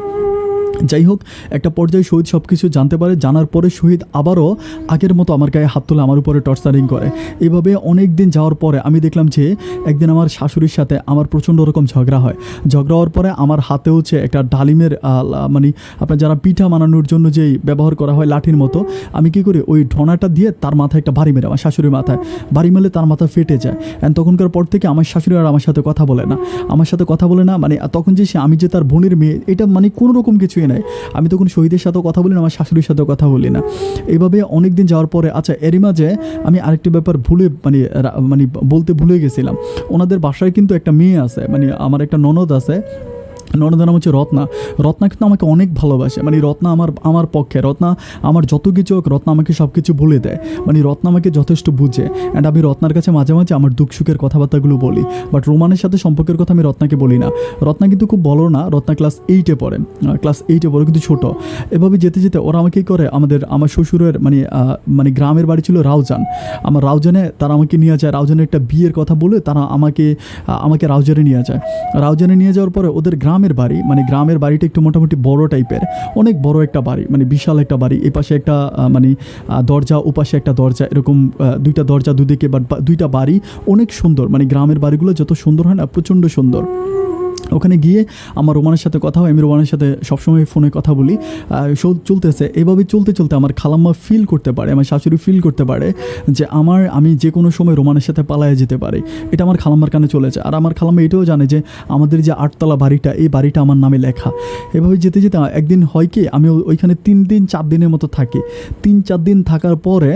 যাই হোক, একটা পর্যায়ে শহীদ সব কিছু জানতে পারে। জানার পরে শহীদ আবারও আগের মতো আমার গায়ে হাত তোলে, আমার উপরে টর্চারিং করে। এভাবে অনেক দিন যাওয়ার পরে আমি দেখলাম যে একদিন আমার শাশুড়ির সাথে আমার প্রচণ্ড রকম ঝগড়া হয়। ঝগড়া হওয়ার পরে আমার হাতে হচ্ছে একটা ডালিমের মানে আপনার যারা পিঠা বানানোর জন্য যেই ব্যবহার করা হয় লাঠির মতো, আমি কী করি ওই ঢোনাটা দিয়ে তার মাথায় একটা বাড়ি মেরে, আমার শাশুড়ির মাথায় বাড়ি মেলে তার মাথা ফেটে যায়। অ্যান্ড তখনকার পর থেকে আমার শাশুড়ি আর আমার সাথে কথা বলে না, মানে তখন যে আমি যে তার বোনের মেয়ে এটা মানে কোনো রকম কিছুই নাই। আমি তখন শহীদের সাথেও কথা বলি না, আমার শাশুড়ির সাথেও কথা বলি না। এইভাবে অনেক দিন যাওয়ার পরে আচ্ছা এরই মাঝে আমি আরেকটি ব্যাপার মানে বলতে ভুলে গেছিলাম। ওনাদের বাসায় কিন্তু একটা মেয়ে আছে, মানে আমার একটা ননদ আছে, ননদের নাম হচ্ছে রত্না কিন্তু আমাকে অনেক ভালোবাসে। মানে রত্না আমার পক্ষে, রত্না আমার যত কিছু হোক রত্না আমাকে সব কিছু বলে দেয়, মানে রত্না আমাকে যথেষ্ট বুঝে। অ্যান্ড আমি রত্নার কাছে মাঝে মাঝে আমার দুঃখ সুখের কথাবার্তাগুলো বলি, বাট রোমানের সাথে সম্পর্কের কথা আমি রত্নাকে বলি না। রত্না কিন্তু খুব বড় না, রত্না ক্লাস 8-এ পড়ে, কিন্তু ছোট। এভাবে যেতে যেতে ওরা আমাকে করে আমার শ্বশুরের মানে গ্রামের বাড়ি ছিল রাউজান, আমার রাউজানে তারা আমাকে নিয়ে যায়। রাউজানে একটা বিয়ের কথা বলে তারা আমাকে রাউজানে নিয়ে যায়। রাউজানে নিয়ে যাওয়ার পরে ওদের গ্রামের বাড়িটা একটু মোটামুটি বড় টাইপের, অনেক বড় একটা বাড়ি, মানে বিশাল একটা বাড়ি। এই পাশে একটা দরজা, ওপাশে একটা দরজা, এরকম দুইটা দরজা দুদিকে, বাট দুইটা বাড়ি অনেক সুন্দর। মানে গ্রামের বাড়িগুলো যত সুন্দর হয় না, প্রচণ্ড সুন্দর। ওখানে গিয়ে আমার রোমানের সাথে কথা হয়, আমি রোমানের সাথে সবসময় ফোনে কথা বলি। চলতেছে এভাবে চলতে আমার খালাম্মা ফিল করতে পারে, আমার শাশুড়ি ফিল করতে পারে যে আমি যে কোনো সময় রোমানের সাথে পালায়ে যেতে পারি। এটা আমার খালাম্মার কানে চলেছে। আর আমার খালাম্মা এটাও জানে যে আমাদের যে 8তলা বাড়িটা, এই বাড়িটা আমার নামে লেখা। এভাবে যেতে একদিন হয় কি, আমি ওইখানে 3-4 দিনের মতো থাকি। 3-4 দিন থাকার পরে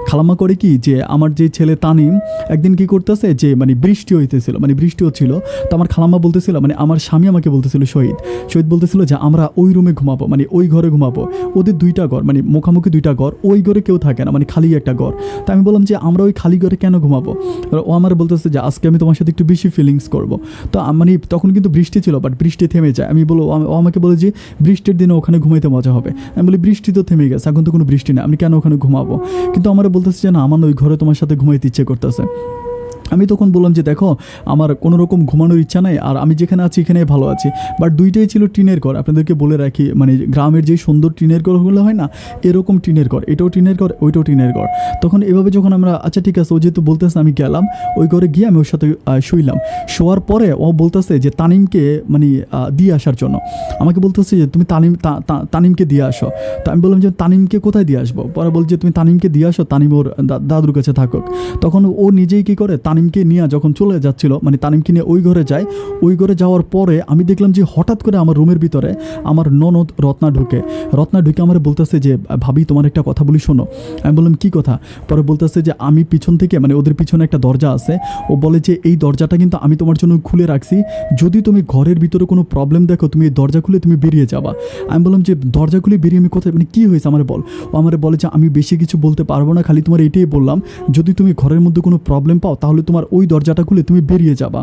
খালাম্মা করে কি, যে আমার যে ছেলে তানিম একদিন কি করতেছে, যে বৃষ্টি হচ্ছিল, তো আমার খালাম্মা বলতেছিল, আমার স্বামী আমাকে বলতেছিল, শহীদ বলতেছিল যে আমরা ওই রুমে ঘুমাবো, মানে ওই ঘরে ঘুমাবো। ওদের 2টা ঘর, মানে মুখামুখি 2টা ঘর, ওই ঘরে কেউ থাকে না, মানে খালি একটা ঘর। তো আমি বললাম যে আমরা ওই খালি ঘরে কেন ঘুমাবো? ও আমার বলতেছে যে আজকে আমি তোমার সাথে একটু বেশি ফিলিংস করবো। তো তখন কিন্তু বৃষ্টি ছিল, বাট বৃষ্টি থেমে যায়। ও আমাকে বলে যে বৃষ্টির দিনে ওখানে ঘুমাইতে মজা হবে। আমি বলি বৃষ্টি তো থেমে গেছে, এখন তো কোনো বৃষ্টি নেই, আমি কেন ওখানে ঘুমাবো? কিন্তু আমার বলতেছে যে না, আমার ওই ঘরে তোমার সাথে ঘুমাইতে ইচ্ছে করতেছে। আমি তখন বললাম যে দেখো, আমার কোনো রকম ঘুমানোর ইচ্ছা নাই, আর আমি যেখানে আছি এখানেই ভালো আছি। বাট দুইটাই ছিল টিনের ঘর। আপনাদেরকে বলে রাখি, মানে গ্রামের যে সুন্দর টিনের ঘরগুলো হয় না, এরকম টিনের ঘর, এটাও টিনের ঘর, ওইটাও টিনের ঘর। তখন এভাবে যখন আমরা আচ্ছা ঠিক আছে, ও যেহেতু বলতেছে, আমি গেলাম ওই ঘরে গিয়ে আমি ওর সাথে শুইলাম। শোয়ার পরে ও বলতেছে যে তানিমকে দিয়ে আসার জন্য আমাকে বলতেছে যে তুমি তানিমকে দিয়ে আসো। তো আমি বললাম যে তানিমকে কোথায় দিয়ে আসবো? পরে বলছে তুমি তানিমকে দিয়ে আসো, তানিম ওর দাদুর কাছে থাকুক। তখন ও নিজেই কী করে, তানিমকে নিয়ে যখন চলে যাচ্ছিল, মানে তানিমকে নিয়ে ওই ঘরে যায়, ওই ঘরে যাওয়ার পরে আমি দেখলাম যে হঠাৎ করে আমার রুমের ভিতরে আমার ননদ রত্না ঢুকে আমার বলতেছে যে ভাবি তোমার একটা কথা বলি শোনো। আমি বললাম কি কথা? পরে বলতেছে যে আমি পিছন থেকে, মানে ওদের পিছনে একটা দরজা আছে, ও বলে যে এই দরজাটা কিন্তু আমি তোমার জন্য খুলে রাখছি, যদি তুমি ঘরের ভিতরে কোনো প্রবলেম দেখো তুমি এই দরজা খুলে তুমি বেরিয়ে যাবা। আমি বললাম যে দরজা খুলে বেরিয়ে আমি কোথায়, মানে কী হয়েছে আমার বল। ও আমার বলে যে আমি বেশি কিছু বলতে পারবো না, খালি তোমার এটাই বললাম, যদি তুমি ঘরের মধ্যে কোনো প্রবলেম পাও তাহলে তোমার ওই দরজাটা খুলে তুমি বেরিয়ে যাবা।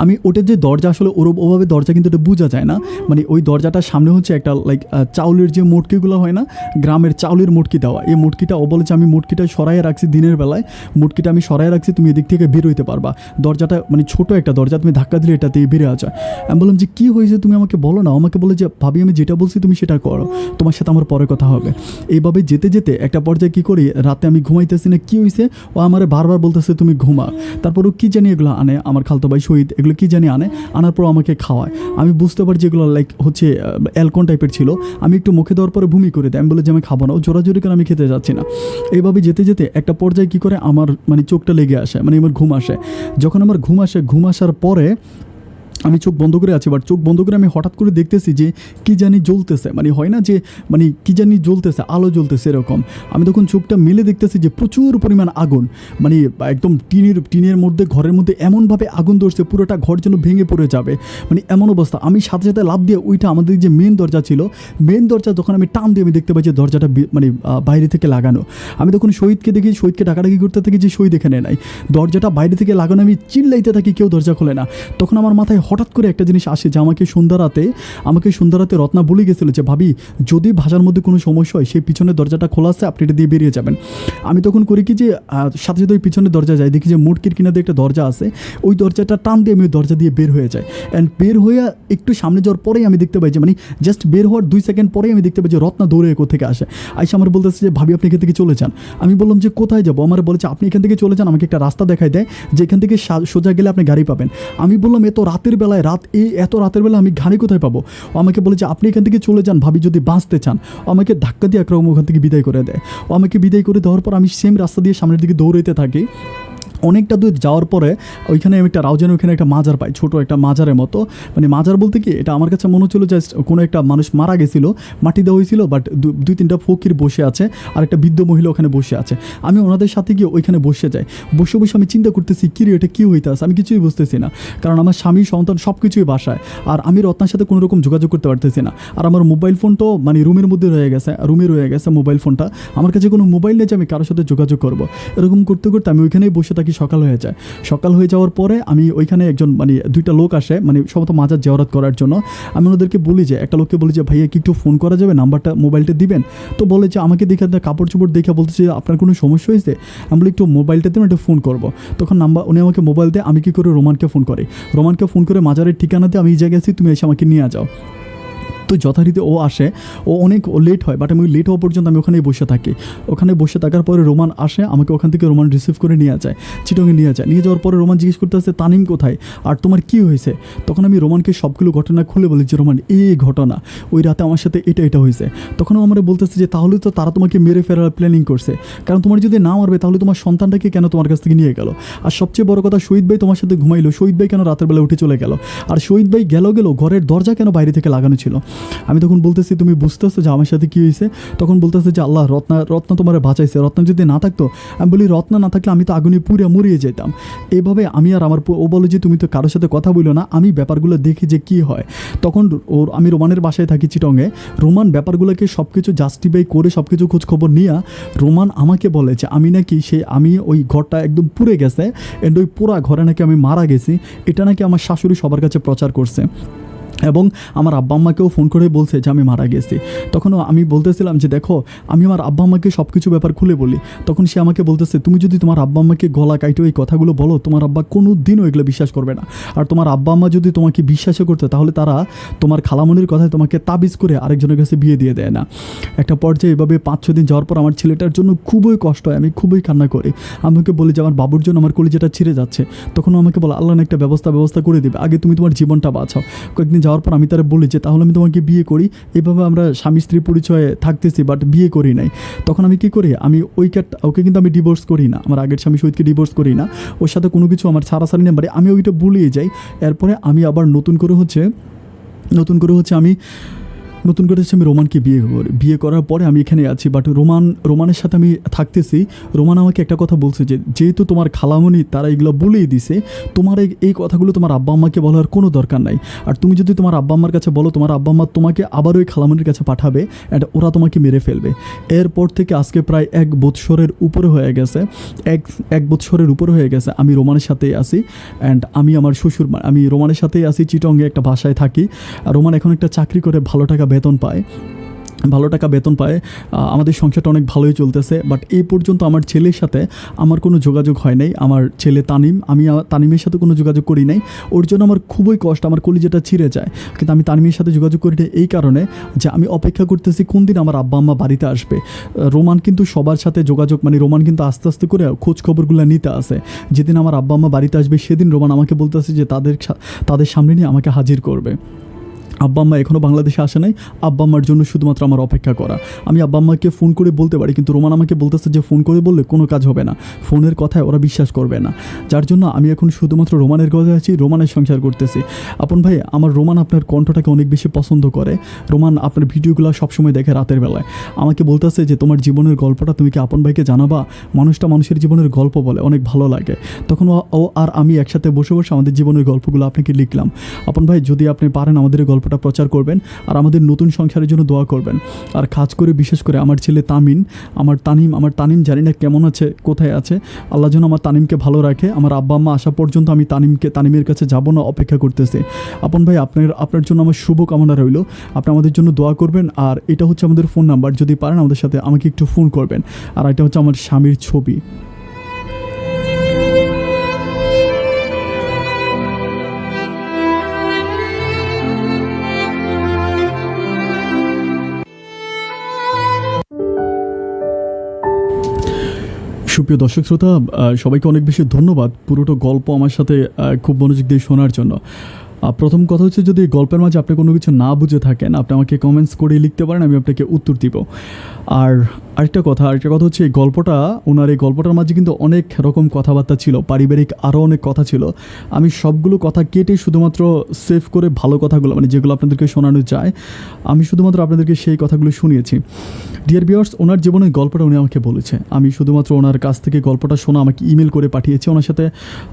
আমি ওটার যে দরজা আসলে ওভাবে দরজা কিন্তু এটা বোঝা যায় না, মানে ওই দরজাটার সামনে হচ্ছে একটা লাইক চাউলের যে মুটকিগুলো হয় না, গ্রামের চাউলের মুটকি দেওয়া, এই মুটকিটা ও বলেছে আমি মুটকিটা সরাই রাখছি দিনের বেলায়, মুটকিটা আমি সরাই রাখছি, তুমি এদিক থেকে বের হইতে পারবা। দরজাটা মানে ছোটো একটা দরজা, তুমি ধাক্কা দিলে এটাতে বেরিয়ে আসা। আমি বললাম যে কী হয়েছে তুমি আমাকে বলো না। আমাকে বলে যে ভাবি আমি যেটা বলছি তুমি সেটা করো, তোমার সাথে আমার পরে কথা হবে। এইভাবে যেতে যেতে একটা পর্যায়ে কী করি, রাতে আমি ঘুমাইতেছি না, কী হয়েছে ও আমার বারবার বলতেছে তুমি ঘুমা। তারপরও কী জানি এগুলো আনে, আমার খালতো ভাই শহীদ এগুলো কী জানি আনে, আনার পর আমাকে খাওয়ায়। আমি বুঝতে পারি যেগুলো লাইক হচ্ছে অ্যালকন টাইপের ছিল। আমি একটু মুখে দেওয়ার পরে ভূমি করে দেয়। আমি বলে যে আমি খাবো না, ও জোরাজোরি করে আমি খেতে যাচ্ছি না। এইভাবে যেতে যেতে একটা পর্যায়ে কী করে আমার মানে চোখটা লেগে আসে, মানে আমার ঘুম আসে। যখন আমার ঘুম আসার পরে আমি চোখ বন্ধ করে আছি, বাট চোখ বন্ধ করে আমি হঠাৎ করে দেখতেছি যে কী জানি জ্বলতেছে, মানে হয় না যে মানে কী জানি জ্বলতেছে, আলো জ্বলতেছে এরকম। আমি তখন চোখটা মেলে দেখতেছি যে প্রচুর পরিমাণ আগুন, মানে একদম টিনের মধ্যে, ঘরের মধ্যে এমনভাবে আগুন ধরছে পুরোটা ঘর যেন ভেঙে পড়ে যাবে, মানে এমন অবস্থা। আমি সাথে সাথে লাফ দিয়ে ওইটা আমাদের যে মেন দরজা ছিল, মেন দরজা যখন আমি টান দিয়ে আমি দেখতে পাই যে দরজাটা মানে বাইরে থেকে লাগানো। আমি তখন শহীদকে দেখি, শহীদকে ডাকাডাকি করতে থাকি যে শহীদ এখানে নাই, দরজাটা বাইরে থেকে লাগানো। আমি চিল্লাইতে থাকি, কেউ দরজা খোলে না। তখন আমার মাথায় হঠাৎ করে একটা জিনিস আসে যে আমাকে সন্ধ্যা রাতে রত্না বলে গেছিলো যে ভাবি যদি ভাষার মধ্যে কোনো সমস্যা হয় সেই পিছনের দরজাটা খোলা আছে, আপনি এটা দিয়ে বেরিয়ে যাবেন। আমি তখন করি কি যে সাথে সাথে ওই পিছনের দরজা যাই, দেখি যে মুটকির কিনারে একটা দরজা আছে, ওই দরজাটা টান দিয়ে আমি ওই দরজা দিয়ে বের হয়ে যাই। অ্যান্ড বের হয়ে একটু সামনে যাওয়ার পরেই আমি দেখতে পাই যে মানে জাস্ট বের হওয়ার 2 সেকেন্ড পরেই আমি দেখতে পাই যে রত্না দৌড়ে কোথেকে আসে। আইসা আমার বলতেছে যে ভাবি আপনি এখান থেকে চলে যান। আমি বললাম যে কোথায় যাবো? আমার বলেছে আপনি এখান থেকে চলে যান, আমাকে একটা রাস্তা দেখায় দেয় যে এখান থেকে সোজা গেলে আপনি গাড়ি পাবেন। আমি বললাম এত রাতের বেলায়, এত রাতের বেলা আমি গাড়ি কোথায় পাবো? ও আমাকে বলে যে আপনি এখান থেকে চলে যান ভাবি যদি বাঁচতে চান। ও আমাকে ধাক্কা দিয়ে একরকম ওখান থেকে বিদায় করে দেয়। ও আমাকে বিদায় করে দেওয়ার পর আমি সেম রাস্তা দিয়ে সামনের দিকে দৌড়াইতে থাকি। অনেকটা দূর যাওয়ার পরে ওইখানে আমি একটা রাউজানের ওইখানে একটা মাজার পাই, ছোটো একটা মাজারের মতো, মানে মাজার বলতে কি এটা আমার কাছে মনে হচ্ছিলো জাস্ট কোনো একটা মানুষ মারা গেছিলো, মাটি দেওয়া হয়েছিল, বাট 2-3টা ফকির বসে আছে আর একটা বৃদ্ধ মহিলা ওখানে বসে আছে। আমি ওনাদের সাথে গিয়ে ওইখানে বসে যাই। বসে আমি চিন্তা করতেছি কী রে এটা কী হইতেছে, আমি কিছুই বুঝতেছি না, কারণ আমার স্বামী সন্তান সব কিছুই বাসায়, আর আমি রত্নার সাথে কোনো রকম যোগাযোগ করতে পারতেছি না। আর আমার মোবাইল ফোনটাও মানে রুমে রয়ে গেছে মোবাইল ফোনটা, আমার কাছে কোনো মোবাইল নেই যে আমি কারোর সাথে যোগাযোগ করবো। এরকম করতে করতে আমি ওইখানেই বসে থাকি। সকাল হয়ে যাওয়ার পরে আমি ওইখানে একজন মানে 2টা লোক আসে, মানে সমস্ত মাজার জিয়ারত করার জন্য। আমি ওদেরকে বলি যে একটা লোককে বলি যে ভাইয়া কি একটু ফোন করা যাবে, নাম্বারটা মোবাইলটা দিবেন? তো বলে যে আমাকে দেখে কাপড় চোপড় দেখে বলতেছে আপনার কোনো সমস্যা হয়েছে? আমি বলি একটু মোবাইলটা দেবেন, একটু ফোন করবো। তখন উনি আমাকে মোবাইল দেয়। আমি কি করে রোমানকে ফোন করে মাজারের ঠিকানা দিয়ে আমি এই জায়গায় আছি, তুমি এসে আমাকে নিয়ে যাও। তো যথারীতি ও আসে, অনেক লেট হয়, বাট আমি লেট হওয়া পর্যন্ত আমি ওখানেই বসে থাকি। ওখানে বসে থাকার পরে রোমান আসে, আমাকে ওখান থেকে রোমান রিসিভ করে নিয়ে যাওয়ার পরে রোমান জিজ্ঞেস করতে আসছে তানিম কোথায় আর তোমার কী হয়েছে? তখন আমি রোমানকে সবগুলো ঘটনা খুলে বলি যে রোমান এই ঘটনা, ওই রাতে আমার সাথে এটা হয়েছে। তখন আমার বলতেছে যে তাহলে তো তারা তোমাকে মেরে ফেরার প্ল্যানিং করছে, কারণ তোমার যদি না মারবে তাহলে তোমার সন্তানটাকে কেন তোমার কাছ থেকে নিয়ে গেল? আর সবচেয়ে বড় কথা, শহীদ ভাই তোমার সাথে ঘুমাইলো, শহীদ ভাই কেন রাতের বেলা উঠে চলে গেল? আর শহীদ ভাই গেল ঘরের দরজা কেন বাইরে থেকে লাগানো ছিল? আমি তখন বলতেছি তুমি বুঝতেছো যে আমার সাথে কী হয়েছে? তখন বলতেছে যে আল্লাহ রত্না তোমার বাঁচাইছে, রত্না যদি না থাকতো। আমি বলি রত্না না থাকলে আমি তো আগুনে পুড়ে মরিয়ে যেতাম। এইভাবে আমি আর ও বলে যে তুমি তো কারোর সাথে কথা বলো না, আমি ব্যাপারগুলো দেখি যে কী হয়। তখন আমি রোমানের বাসায় থাকি চিটংয়ে। রোমান ব্যাপারগুলোকে সব কিছু জাস্টিফাই করে সব কিছু খোঁজখবর নিয়ে রোমান আমাকে বলে যে আমি ওই ঘরটা একদম পুড়ে গেছে, এন্ড ওই পুরা ঘরে নাকি আমি মারা গেছি, এটা নাকি আমার শাশুড়ি সবার কাছে প্রচার করছে। এবং আমার আব্বা আম্মাকেও ফোন করে বলছে যে আমি মারা গেছি। তখনও আমি বলতেছিলাম যে দেখো আমি আমার আব্বা আম্মাকে সব কিছু ব্যাপার খুলে বলি। তখন সে আমাকে বলতেছে তুমি যদি তোমার আব্বা আম্মাকে গলা কাইটো এই কথাগুলো বলো, তোমার আব্বা কোনো দিনও এগুলো বিশ্বাস করবে না। আর তোমার আব্বা আম্মা যদি তোমাকে বিশ্বাসও করতে তাহলে তারা তোমার খালামনির কথায় তোমাকে তাবিজ করে আরেকজনের কাছে বিয়ে দিয়ে দেয় না। একটা পর্যায়ে এভাবে 5-6 দিন যাওয়ার পর আমার ছেলেটার জন্য খুবই কষ্ট হয়, আমি খুবই কান্না করি। আমাকে বলি যে আমার বাবুর জন্য আমার কলিজাটা ছিঁড়ে যাচ্ছে। তখন আমাকে বলে আল্লাহ একটা ব্যবস্থা করে দেবে, আগে তুমি তোমার জীবনটা বাঁচাও। কয়েকদিন যাওয়ার পর আমি তারা বলি যে তাহলে আমি তোমাকে বিয়ে করি, এভাবে আমরা স্বামী স্ত্রী পরিচয়ে থাকতেছি বাট বিয়ে করি নাই। তখন আমি কী করি, আমি ওকে কিন্তু আমি ডিভোর্স করি না, আমার আগের স্বামী শহীদকে ডিভোর্স করি না, ওর সাথে কোনো কিছু আমার ছাড়াছাড়ি নাম্বারে আমি ওইটা ভুলিয়ে যাই। এরপরে আমি আবার নতুন করে হচ্ছে আমি রোমানকে বিয়ে করার পরে আমি এখানে আছি। বাট রোমানের সাথে আমি থাকতেছি। রোমান আমাকে একটা কথা বলছে যে যেহেতু তোমার খালামণি তারা এগুলো বলেই দিছে, তোমার এই কথাগুলো তোমার আব্বা আম্মাকে বলার কোনো দরকার নাই। আর তুমি যদি তোমার আব্বা আম্মার কাছে বলো, তোমার আব্বা আম্মা তোমাকে আবার ওই খালামণির কাছে পাঠাবে অ্যান্ড ওরা তোমাকে মেরে ফেলবে। এরপর থেকে আজকে প্রায় 1 বৎসরের উপরে হয়ে গেছে, এক বৎসরের উপরে হয়ে গেছে আমি রোমানের সাথেই আছি। অ্যান্ড আমি আমার আমি রোমানের সাথেই আছি, চিটংয়ে একটা বাসায় থাকি। আর রোমান এখন একটা চাকরি করে ভালো টাকা বেতন পায়। আমাদের সংসারটা অনেক ভালোই চলতেছে। বাট এই পর্যন্ত আমার ছেলের সাথে আমার কোনো যোগাযোগ হয় নাই। আমার ছেলে তানিম, আমি তানিমের সাথে কোনো যোগাযোগ করি নাই। ওর জন্য আমার খুবই কষ্ট, আমার কলিজাটা ছিঁড়ে যায়। কিন্তু আমি তানিমের সাথে যোগাযোগ করি না এই কারণে যে আমি অপেক্ষা করতেছি কোন দিন আমার আব্বা আম্মা বাড়িতে আসবে। রোমান কিন্তু সবার সাথে যোগাযোগ, মানে রোমান কিন্তু আস্তে আস্তে করে খোঁজ খবরগুলো নিতে আসে। যেদিন আমার আব্বা আম্মা বাড়িতে আসবে সেদিন রোমান আমাকে বলতেছে যে তাদের সামনে নিয়ে আমাকে হাজির করবে। আব্বা আম্মা এখনও বাংলাদেশে আসে নাই, আব্বা আম্মার জন্য শুধুমাত্র আমার অপেক্ষা করা। আমি আব্বা আম্মাকে ফোন করে বলতে পারি, কিন্তু রোমান আমাকে বলতেছে যে ফোন করে বললে কোনো কাজ হবে না, ফোনের কথায় ওরা বিশ্বাস করবে না। যার জন্য আমি এখন শুধুমাত্র রোমানের কথায় আছি, রোমানের সংসার করতেছি। আপন ভাই, আমার রোমান আপনার কণ্ঠটাকে অনেক বেশি পছন্দ করে। রোমান আপনার ভিডিওগুলো সবসময় দেখে রাতের বেলায়, আমাকে বলতেছে যে তোমার জীবনের গল্পটা তুমি কি আপন ভাইকে জানাবা, মানুষের জীবনের গল্প বলে অনেক ভালো লাগে। তখন ও আর আমি একসাথে বসে আমাদের জীবনের গল্পগুলো আপনাকে লিখলাম। আপন ভাই, যদি আপনি পারেন আমাদের গল্পটা প্রচার করবেন আর আমাদের নতুন সংসারের জন্য দোয়া করবেন। আর কাজ করে বিশেষ করে আমার ছেলে তানিম জানি না কেমন আছে, কোথায় আছে, আল্লাহ যেন আমার তানিমকে ভালো রাখে। আমার আব্বা আম্মা আসা পর্যন্ত আমি তানিমের কাছে যাব না, অপেক্ষা করতেছি। আপন ভাই, আপনার জন্য আমার শুভ কামনা রইল, আপনি আমাদের জন্য দোয়া করবেন। আর এটা হচ্ছে আমাদের ফোন নাম্বার, যদি পারেন আমাদের সাথে আমাকে একটু ফোন করবেন। আর এটা হচ্ছে আমার স্বামীর ছবি। সুপ্রিয় দর্শক শ্রোতা, সবাইকে অনেক বেশি ধন্যবাদ পুরোটা গল্প আমার সাথে খুব মনোযোগ দিয়ে শোনার জন্য। প্রথম কথা হচ্ছে, যদি গল্পের মাঝে আপনি কোনো কিছু না বুঝে থাকেন, আপনি আমাকে কমেন্টস করে লিখতে পারেন, আমি আপনাকে উত্তর দিব। আর আরেকটা কথা হচ্ছে, এই গল্পটার মাঝে কিন্তু অনেক রকম কথাবার্তা ছিল, পারিবারিক আরও অনেক কথা ছিল। আমি সবগুলো কথা কেটে শুধুমাত্র সেভ করে ভালো কথাগুলো, মানে যেগুলো আপনাদেরকে শোনানো যায়, আমি শুধুমাত্র আপনাদেরকে সেই কথাগুলো শুনিয়েছি। ডিয়ার ভিউয়ার্স, ওনার জীবনের গল্পটা উনি আমাকে বলেছে, আমি শুধুমাত্র ওনার কাছ থেকে গল্পটা শোনা আমাকে ইমেল করে পাঠিয়েছে। ওনার সাথে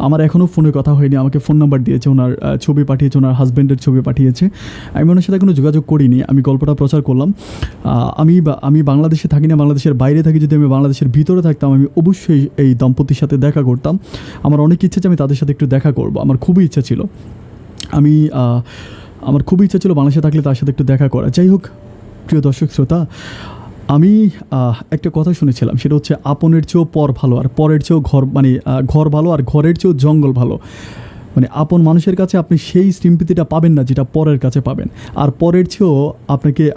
আমার এখনও ফোনে কথা হয়নি, আমাকে ফোন নাম্বার দিয়েছে, ওনার ছবি পাঠিয়েছে, ওনার হাজব্যান্ডের ছবি পাঠিয়েছে। আমি ওনার সাথে কোনো যোগাযোগ করিনি, আমি গল্পটা প্রচার করলাম। আমি বাংলাদেশে থাকি না, বাংলাদেশের বাইরে থাকি। যদি আমি বাংলাদেশের ভিতরে থাকতাম, আমি অবশ্যই এই দম্পতির সাথে দেখা করতাম। আমার অনেক ইচ্ছা যে আমি তাদের সাথে একটু দেখা করব, আমার খুবই ইচ্ছা ছিল। আমার খুবই ইচ্ছা ছিল বাংলাদেশে থাকলে তার সাথে একটু দেখা করা। যাই হোক, প্রিয় দর্শক শ্রোতা, আমি একটা কথা শুনেছিলাম, সেটা হচ্ছে আপনের চেয়েও পর ভালো, আর পরের চেয়েও ঘর ভালো, আর ঘরের চেয়েও জঙ্গল ভালো। মানে আপন মানুষের কাছে আপনি সেই সিম্পিতিটা পাবেন না যেটা পরের কাছে পাবেন। আর পরের চেয়েও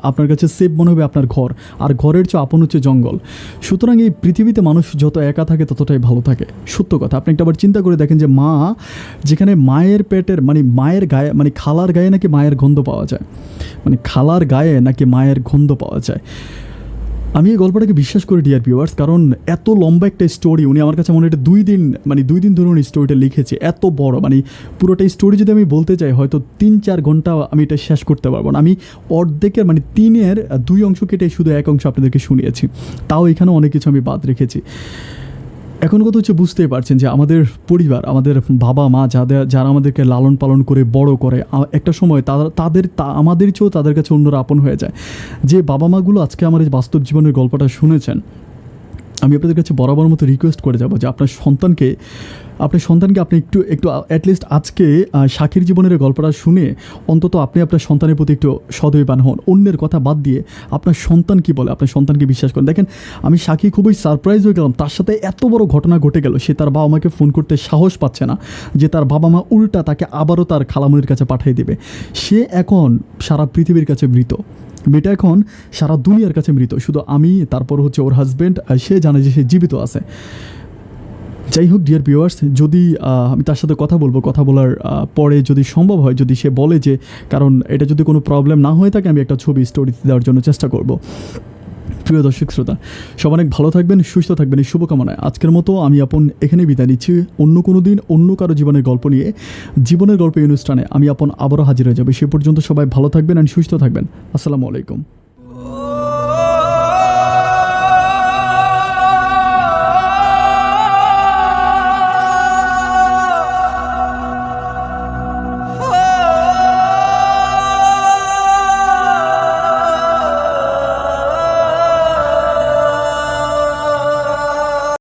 আপনার কাছে সেফ মনে হবে আপনার ঘর, আর ঘরের চেয়েও আপন হচ্ছে জঙ্গল। সুতরাং এই পৃথিবীতে মানুষ যত একা থাকে ততটাই ভালো থাকে, সত্য কথা। আপনি একটা আবার চিন্তা করে দেখেন যে যেখানে মায়ের পেটের, মানে মায়ের গায়ে, মানে খালার গায়ে নাকি মায়ের গন্ধ পাওয়া যায়, মানে খালার গায়ে নাকি মায়ের গন্ধ পাওয়া যায়। আমি এই গল্পটাকে বিশ্বাস করি ডিয়ার ভিউয়ার্স, কারণ এত লম্বা একটা স্টোরি উনি আমার কাছে মনে হয় 2 দিন ধরে উনি স্টোরিটা লিখেছে। এত বড়, মানে পুরোটা স্টোরি যদি আমি বলতে চাই হয়তো 3-4 ঘন্টা আমি এটা শেষ করতে পারবো না। আমি অর্ধেকের, মানে 3-এর 2 অংশ কেটে শুধু 1 অংশ আপনাদেরকে শুনিয়েছি, তাও এখানে অনেক কিছু আমি বাদ রেখেছি। এখন কথা হচ্ছে, বুঝতেই পারছেন যে আমাদের পরিবার, আমাদের বাবা মা যারা আমাদেরকে লালন পালন করে বড় করে, একটা সময় আমাদের চেয়েও তাদের কাছে অন্যরা আপন হয়ে যায়। যে বাবা মাগুলো আজকে আমার এই বাস্তব জীবনের গল্পটা শুনেছেন, আমি আপনাদের কাছে বরাবর মতো রিকোয়েস্ট করে যাব যে আপনার সন্তানকে আপনি একটু অ্যাটলিস্ট আজকে সাক্ষীর জীবনের গল্পটা শুনে অন্তত আপনি আপনার সন্তানের প্রতি একটু সদয়বান হন। অন্যের কথা বাদ দিয়ে আপনার সন্তান কী বলে, আপনার সন্তানকে বিশ্বাস করেন। দেখেন, আমি সাক্ষী খুবই সারপ্রাইজ হয়ে গেলাম, তার সাথে এত বড় ঘটনা ঘটে গেল, সে তার বাবা মাকে ফোন করতে সাহস পাচ্ছে না, যে তার বাবা মা উল্টা তাকে আবারও তার খালামুনির কাছে পাঠিয়ে দেবে। সে এখন সারা পৃথিবীর কাছে মৃত, মেয়েটা এখন সারা দুনিয়ার কাছে মৃত। শুধু আমি, তারপর হচ্ছে ওর হাজব্যান্ড, সে জানে যে সে জীবিত আছে। যাই হোক ডিয়ার ভিউয়ার্স, যদি আমি তার সাথে কথা বলবো, কথা বলার পরে যদি সম্ভব হয়, যদি সে বলে যে, কারণ এটা যদি কোনো প্রবলেম না হয়ে থাকে, আমি একটা ছবি স্টোরিতে দেওয়ার জন্য চেষ্টা করব। প্রিয় দর্শক শ্রোতা, সব অনেক ভালো থাকবেন, সুস্থ থাকবেন, এই শুভকামনায় আজকের মতো আমি আপন এখানেই বিদায় নিচ্ছি। অন্য কোনো দিন অন্য কারো জীবনের গল্প নিয়ে, জীবনের গল্প এই অনুষ্ঠানে আমি আপন আবারও হাজির হয়ে যাবো। সে পর্যন্ত সবাই ভালো থাকবেন আর সুস্থ থাকবেন। আসসালামু আলাইকুম।